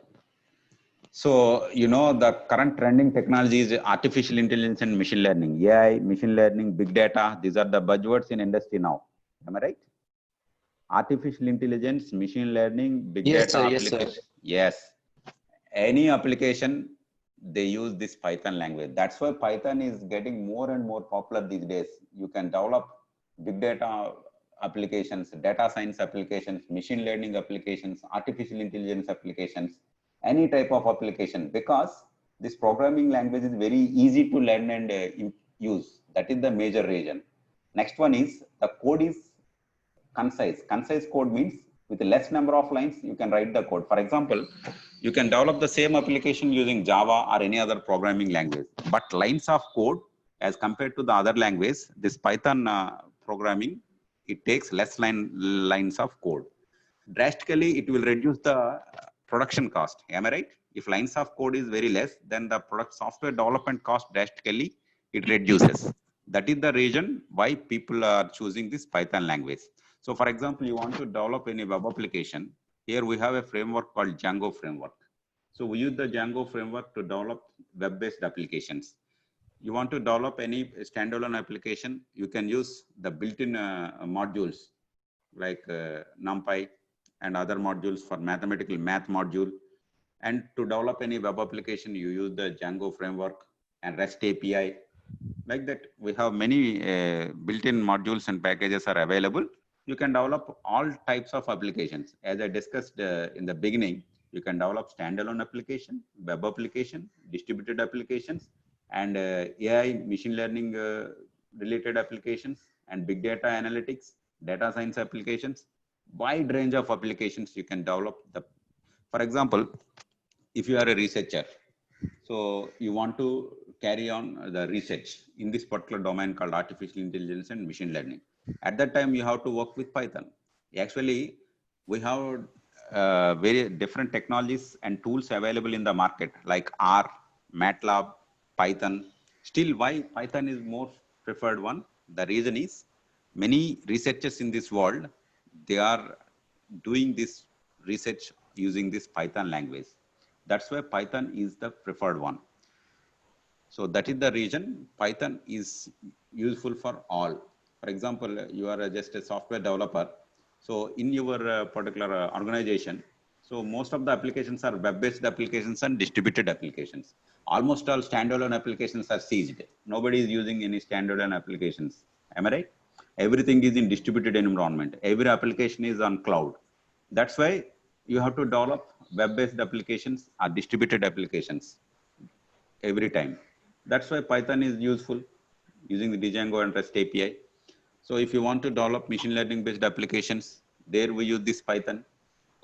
So, you know, the current trending technology is artificial intelligence and machine learning. AI, machine learning, big data, these are the buzzwords in industry now. Am I right? Artificial intelligence, machine learning, big Yes, data sir. Yes, sir. application. Yes. Any application, they use this Python language. That's why Python is getting more and more popular these days. You can develop big data applications, data science applications, machine learning applications, artificial intelligence applications, any type of application, because this programming language is very easy to learn and use. That is the major reason. Next one is the code is concise. Concise code means with less number of lines, you can write the code. For example, you can develop the same application using Java or any other programming language, but lines of code as compared to the other language, this Python programming, it takes less lines of code. Drastically, it will reduce the production cost. Am I right? If lines of code is very less, then the product software development cost drastically it reduces. That is the reason why people are choosing this Python language. So, for example, you want to develop any web application. Here we have a framework called Django framework. So we use the Django framework to develop web-based applications. You want to develop any standalone application, you can use the built-in modules like NumPy and other modules for mathematical math module. And to develop any web application, you use the Django framework and REST API. Like that, we have many built-in modules and packages are available. You can develop all types of applications. As I discussed in the beginning, you can develop standalone application, web application, distributed applications, and AI, machine learning related applications, and big data analytics, data science applications. Wide range of applications you can develop. For example, if you are a researcher, so you want to carry on the research in this particular domain called artificial intelligence and machine learning. At that time, you have to work with Python. Actually, we have very different technologies and tools available in the market like R, MATLAB, Python. Still, why Python is more preferred one? The reason is many researchers in this world, they are doing this research using this Python language. That's why Python is the preferred one. So that is the reason Python is useful for all. For example, you are just a software developer. So in your particular organization, so most of the applications are web-based applications and distributed applications. Almost all standalone applications are seized. Nobody is using any standalone applications. Am I right? Everything is in distributed environment. Every application is on cloud. That's why you have to develop web-based applications or distributed applications every time. That's why Python is useful using the Django and REST API. So if you want to develop machine learning based applications, there we use this Python.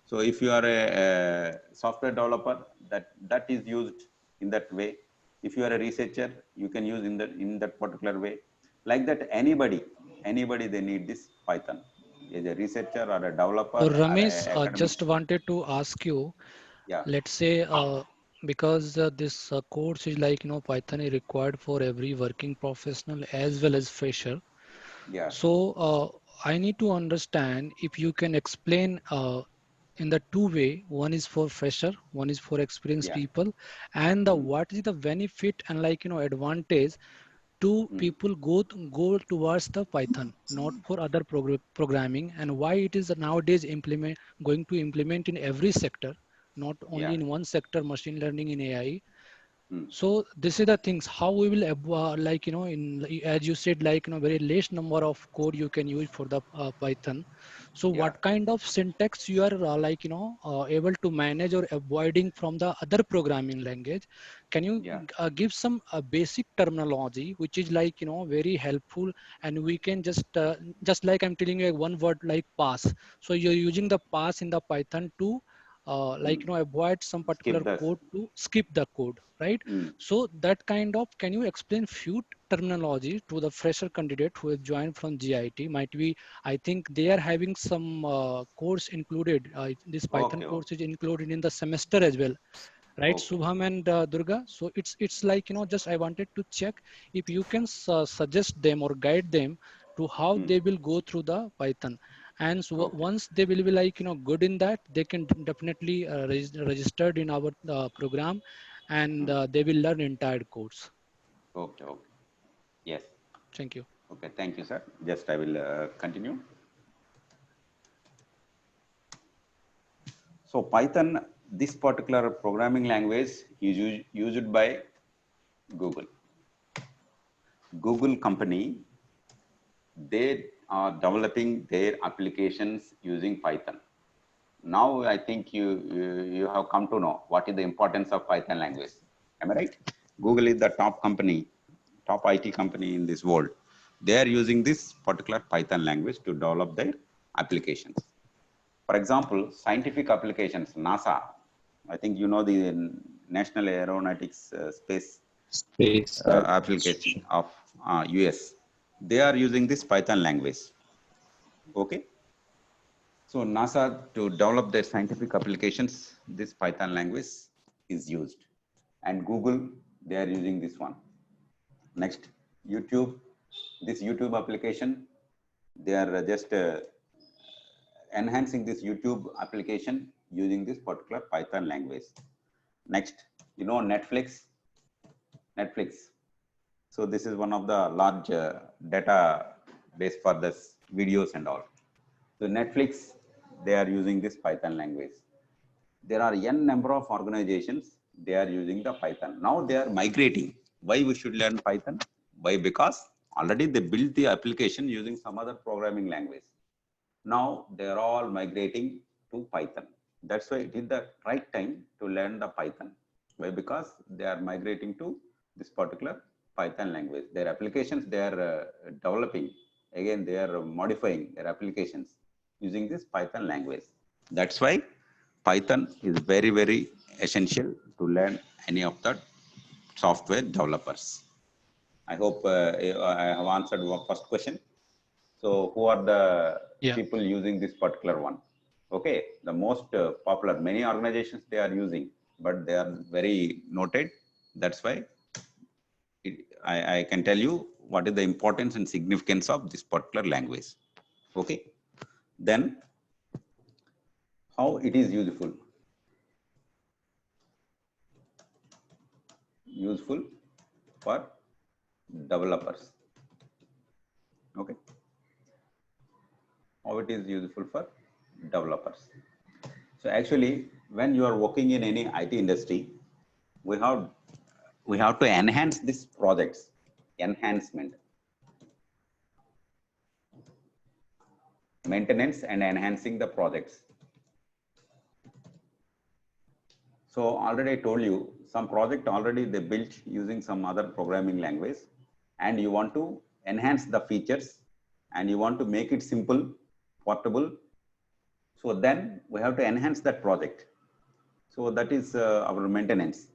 So if you are a software developer, that is used in that way. If you are a researcher, you can use in that particular way. Like that, anybody they need this Python. As a researcher or a developer So or Ramesh, a just academics. wanted to ask you, Yeah, let's say, because this course is like, Python is required for every working professional as well as fresher. yeah, So I need to understand if you can explain in the two way. One is for fresher, one is for experienced yeah. people, and Mm, what is the benefit and advantage to mm, people go towards the Python, not for other programming, and why it is nowadays going to implement in every sector, not yeah. only in one sector, machine learning in AI. Mm, So this is the things how we will as you said, very less number of code you can use for the Python. So yeah, what kind of syntax you are able to manage or avoiding from the other programming language? Can you yeah. give some basic terminology which is very helpful, and we can just like I'm telling you one word like pass. So you're using the pass in the Python to Mm. avoid some particular Skip this. code to skip the code, right? Mm. So that kind of, can you explain few terminology to the fresher candidate who has joined from GIT? Might be, I think they are having some course included. This Python Okay, course okay, is included in the semester as well, right, okay. Subham and Durga? So it's like, just I wanted to check if you can suggest them or guide them to how Mm. they will go through the Python. And so Okay, once they will be good in that, they can definitely registered in our program, and mm. they will learn entire course. Okay, okay. Yes. Thank you. Okay, thank you, sir. Just I will continue. So Python, this particular programming language is used by Google. Google company, they are developing their applications using Python. Now I think you have come to know what is the importance of Python language. Am I right? Google is the top company, top IT company in this world. they are using this particular Python language to develop their applications. For example, scientific applications, NASA, I think you know the National Aeronautics Space Space. application of US. They are using this Python language. Okay. So NASA, to develop their scientific applications, this Python language is used. And Google, they are using this one. Next, YouTube, this YouTube application, they are just enhancing this YouTube application using this particular Python language. Next, you know Netflix. So this is one of the large database for this videos and all. So Netflix, they are using this Python language. There are n number of organizations, they are using the Python. Now they are migrating. Why we should learn Python? Why? Because already they built the application using some other programming language. Now they are all migrating to Python. That's why it is the right time to learn the Python. Why? Because they are migrating to this particular Python language. Their applications, they are developing. Again, they are modifying their applications using this Python language. That's why Python is very, very essential to learn any of the software developers. I hope I have answered your first question. So who are the people using this particular one? Okay, the most popular, many organizations they are using, but they are very noted. That's why I can tell you what is the importance and significance of this particular language. Okay, then how it is useful? Useful for developers. Okay, how it is useful for developers. So actually, when you are working in any IT industry, we have to enhance these projects. Enhancement, maintenance, and enhancing the projects. So already I told you, some project already they built using some other programming language, and you want to enhance the features and you want to make it simple, portable. So then we have to enhance that project. So that is our maintenance.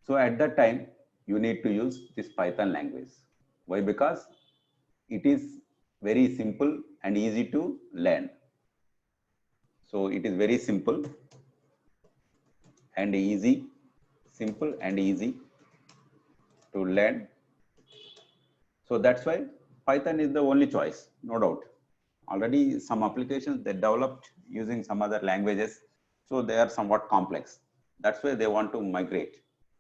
So at that time, you need to use this Python language. Why? Because it is very simple and easy to learn. So it is very simple and easy, simple and easy to learn. So that's why Python is the only choice, no doubt. Already some applications they developed using some other languages, so they are somewhat complex. That's why they want to migrate.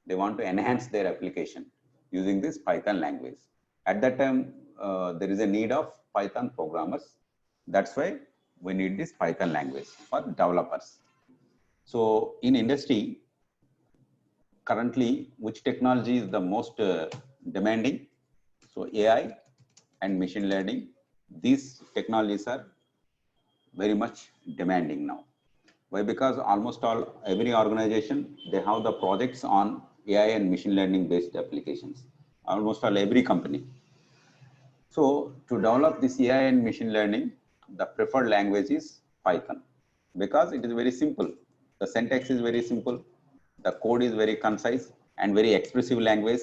They want to enhance their application using this Python language. At that time, there is a need of Python programmers. That's why we need this Python language for developers. So in industry, currently, which technology is the most demanding? So AI and machine learning, these technologies are very much demanding now. Why? Because almost every organization, they have the projects on AI and machine learning based applications. Almost every company. So to develop this AI and machine learning, the preferred language is Python, because it is very simple. The syntax is very simple. The code is very concise and very expressive language.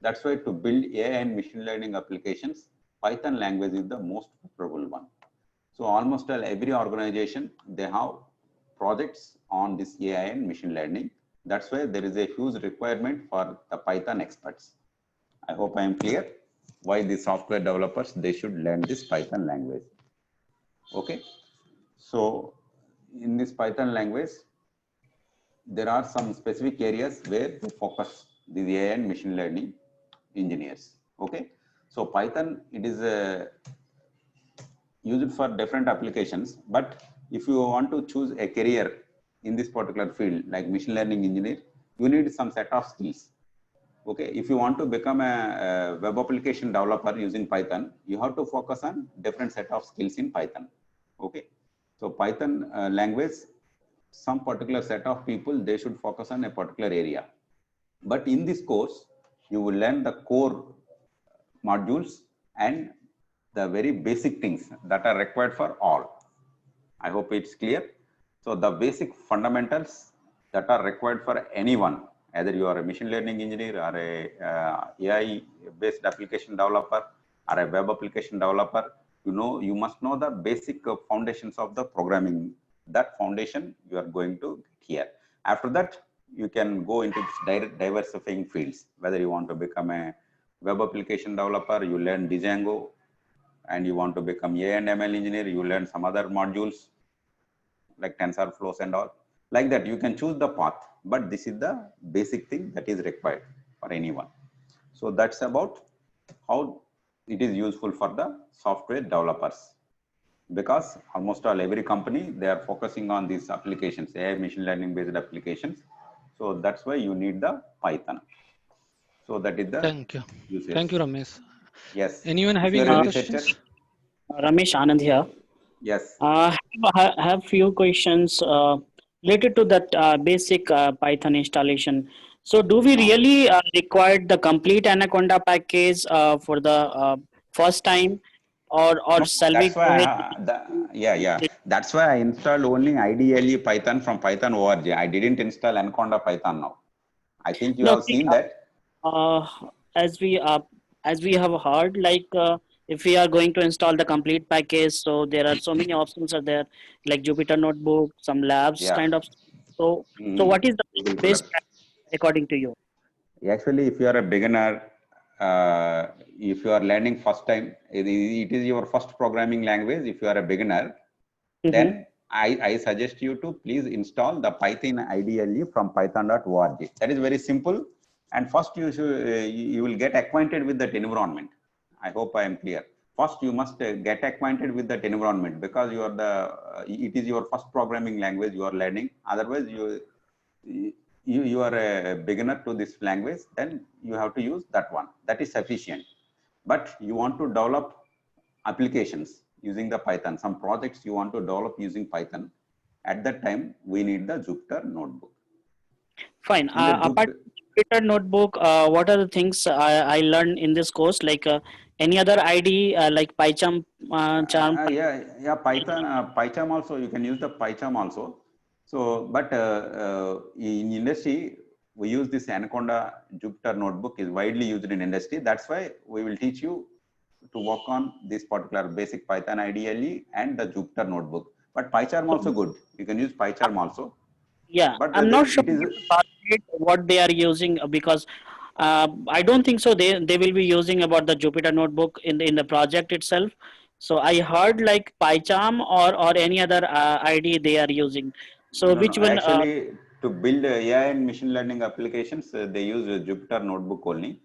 That's why to build AI and machine learning applications, Python language is the most preferable one. So almost every organization, they have projects on this AI and machine learning. That's why there is a huge requirement for the Python experts. I hope I am clear why the software developers, they should learn this Python language. Okay. So in this Python language, there are some specific areas where they focus the AI and machine learning engineers. Okay. So Python, it is used for different applications, but if you want to choose a career in this particular field, like machine learning engineer, you need some set of skills. Okay, if you want to become a web application developer using Python, you have to focus on different set of skills in Python. Okay, so Python language, some particular set of people, they should focus on a particular area. But in this course, you will learn the core modules and the very basic things that are required for all. I hope it's clear. So the basic fundamentals that are required for anyone, either you are a machine learning engineer or a AI based application developer or a web application developer, you must know the basic foundations of the programming. That foundation you are going to get here. After that, you can go into diversifying fields. Whether you want to become a web application developer, you learn Django, and you want to become AI and ML engineer, you learn some other modules like TensorFlows and all. Like that, you can choose the path, but this is the basic thing that is required for anyone. So that's about how it is useful for the software developers, because almost all every company, they are focusing on these applications, AI machine learning based applications. So that's why you need the Python. So that is the Thank you. usage. Thank you, Ramesh. Yes. Anyone If having you are a any researcher, questions? Ramesh Anand here. yes. Have few questions related to that basic Python installation. So, do we really require the complete Anaconda package for the first time, or No, shall we that's go why, ahead? yeah. That's why I installed only IDLE Python from Python org. I didn't install Anaconda Python now. I think you No, have see, seen that. uh, as we as we have heard, like if we are going to install the complete package, so there are so many options are there, like Jupyter Notebook, some labs Yeah. kind of. So Mhm. what is the Google best Colab. practice according to you? Actually, if you are a beginner, if you are learning first time, it is your first programming language. If you are a beginner, Mm-hmm. then I suggest you to please install the Python IDLE from python.org. That is very simple. And first you will get acquainted with that environment. I hope I am clear. First, you must get acquainted with that environment, because you are it is your first programming language you are learning. Otherwise, you are a beginner to this language, then you have to use that one. That is sufficient. But you want to develop applications using the Python, some projects you want to develop using Python. At that time, we need the Jupyter notebook. Fine. In the Apart Jupyter, from Jupyter Notebook, what are the things I learned in this course? Like any other ID like PyCharm, Charm. yeah, Python, PyCharm also, you can use the PyCharm also. So, but in industry, we use this Anaconda Jupyter notebook is widely used in industry. That's why we will teach you to work on this particular basic Python IDLE and the Jupyter notebook. But PyCharm So, also good. You can use PyCharm also. yeah, But I'm not sure it is, about it, what they are using because I don't think so. They will be using about the Jupyter Notebook in the project itself. So I heard like PyCharm or any other ID they are using. So no, which no. one? Actually, to build AI and machine learning applications, they use Jupyter notebook only.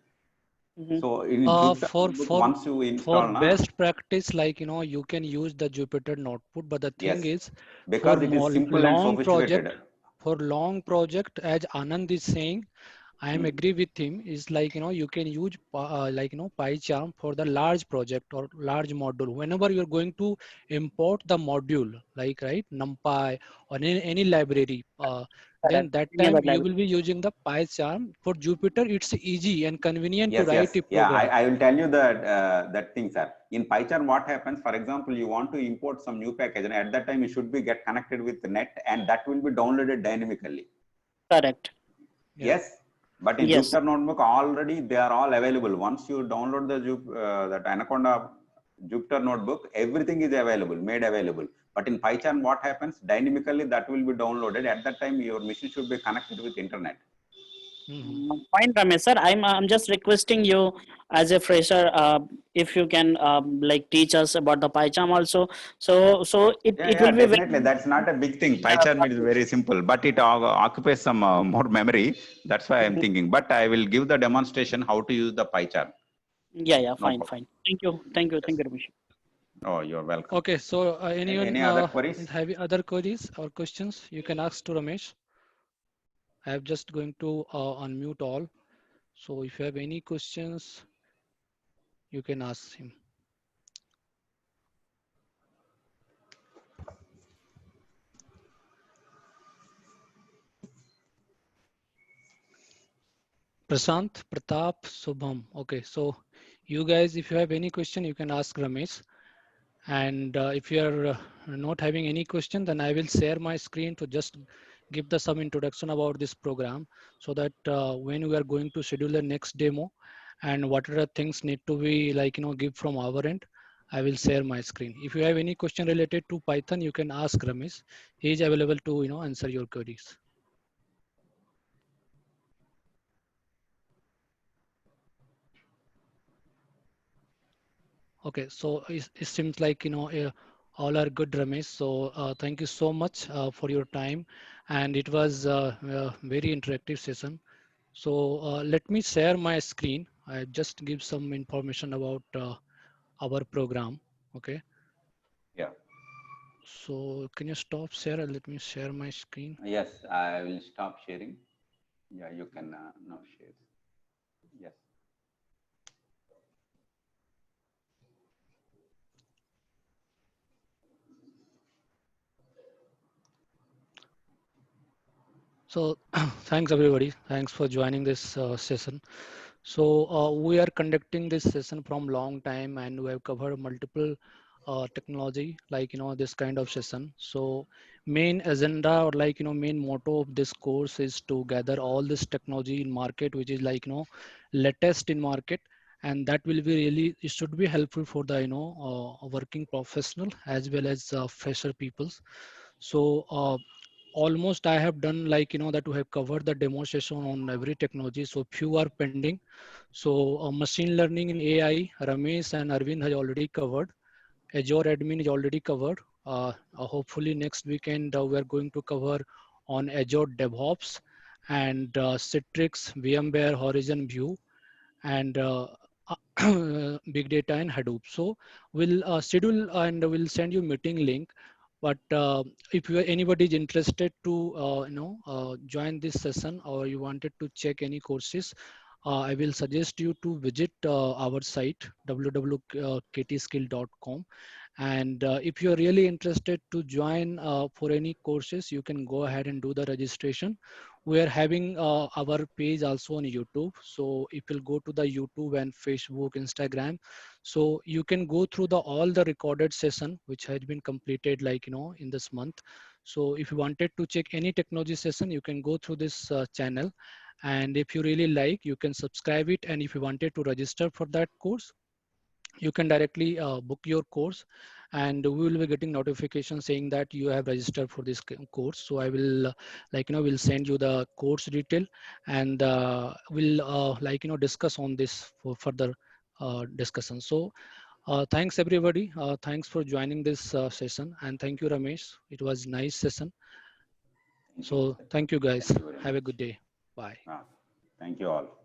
Mhm. So in Jupyter For notebook, once you for install, best practice, like you can use the Jupyter Notebook, but the thing yes, is, for because it is simple and sophisticated. long project, as Anand is saying, I am Hmm. agree with him. Is like you can use PyCharm for the large project or large module. Whenever you are going to import the module, like right NumPy or any library, Correct. then that Any time other you level. will be using the PyCharm. For Jupyter, it's easy and convenient to write Yes. a Yeah, program. I will tell you that thing, sir. In PyCharm, what happens, for example, you want to import some new package, and at that time, you should be get connected with the net, and that will be downloaded dynamically. Correct. Yeah. Yes, but in Yes. Jupyter Notebook, already they are all available. Once you download that Anaconda Jupyter Notebook, everything is available, made available. But in PyCharm, what happens? Dynamically, that will be downloaded. At that time, your machine should be connected with internet. Mhm. Fine, Ramesh sir. I'm just requesting you as a fresher, if you can like teach us about the PyCharm also. So it Yeah, will be definitely. very That's not a big thing. PyCharm is very simple, but it occupies some more memory. That's why I'm thinking. But I will give the demonstration how to use the PyCharm. yeah. No Fine, problem. fine. Thank you, Ramesh. Oh, you're welcome. Okay, so anyone Any other queries? have other queries or questions? You can ask to Ramesh. I am just going to unmute all. So if you have any questions, you can ask him. Prashant, Pratap, Subham. Okay, so you guys, if you have any question, you can ask Ramesh. And if you are not having any question, then I will share my screen to just give the some introduction about this program, so that when we are going to schedule the next demo and what are the things need to be give from our end, I will share my screen. If you have any question related to Python, you can ask Ramesh. He is available to answer your queries. Okay, so it seems like all are good, Ramesh. So thank you so much for your time, and it was a very interactive session. So let me share my screen. I just give some information about our program. Okay. Yeah. So can you stop share? Let me share my screen. Yes, I will stop sharing. Yeah, you can now share. Yes. So thanks everybody. Thanks for joining this session. So we are conducting this session from long time, and we have covered multiple technology, this kind of session. So main agenda, or main motto of this course is to gather all this technology in market, which is latest in market, and that will be really, it should be helpful for the working professional as well as fresher peoples. So almost I have done that we have covered the demonstration on every technology. So few are pending. So machine learning in AI, Ramesh and Arvind has already covered. Azure admin is already covered. Hopefully next weekend we are going to cover on Azure DevOps and Citrix, VMware, Horizon View, and big data and Hadoop. So we'll schedule and we'll send you meeting link. But if anybody is interested to join this session, or you wanted to check any courses, I will suggest you to visit our site www.ktskill.com. And if you're really interested to join for any courses, you can go ahead and do the registration. We are having our page also on YouTube. So if you'll go to the YouTube and Facebook, Instagram, so you can go through all the recorded session which has been completed in this month. So if you wanted to check any technology session, you can go through this channel. And if you really like, you can subscribe it. And if you wanted to register for that course, you can directly book your course, and we will be getting notification saying that you have registered for this course. So I will will send you the course detail, and we'll discuss on this for further discussion. So thanks everybody. Thanks for joining this session, and thank you, Ramesh. It was nice session. Thank you. So thank you guys. Thank you very Have a much. good day. Bye. Thank you all.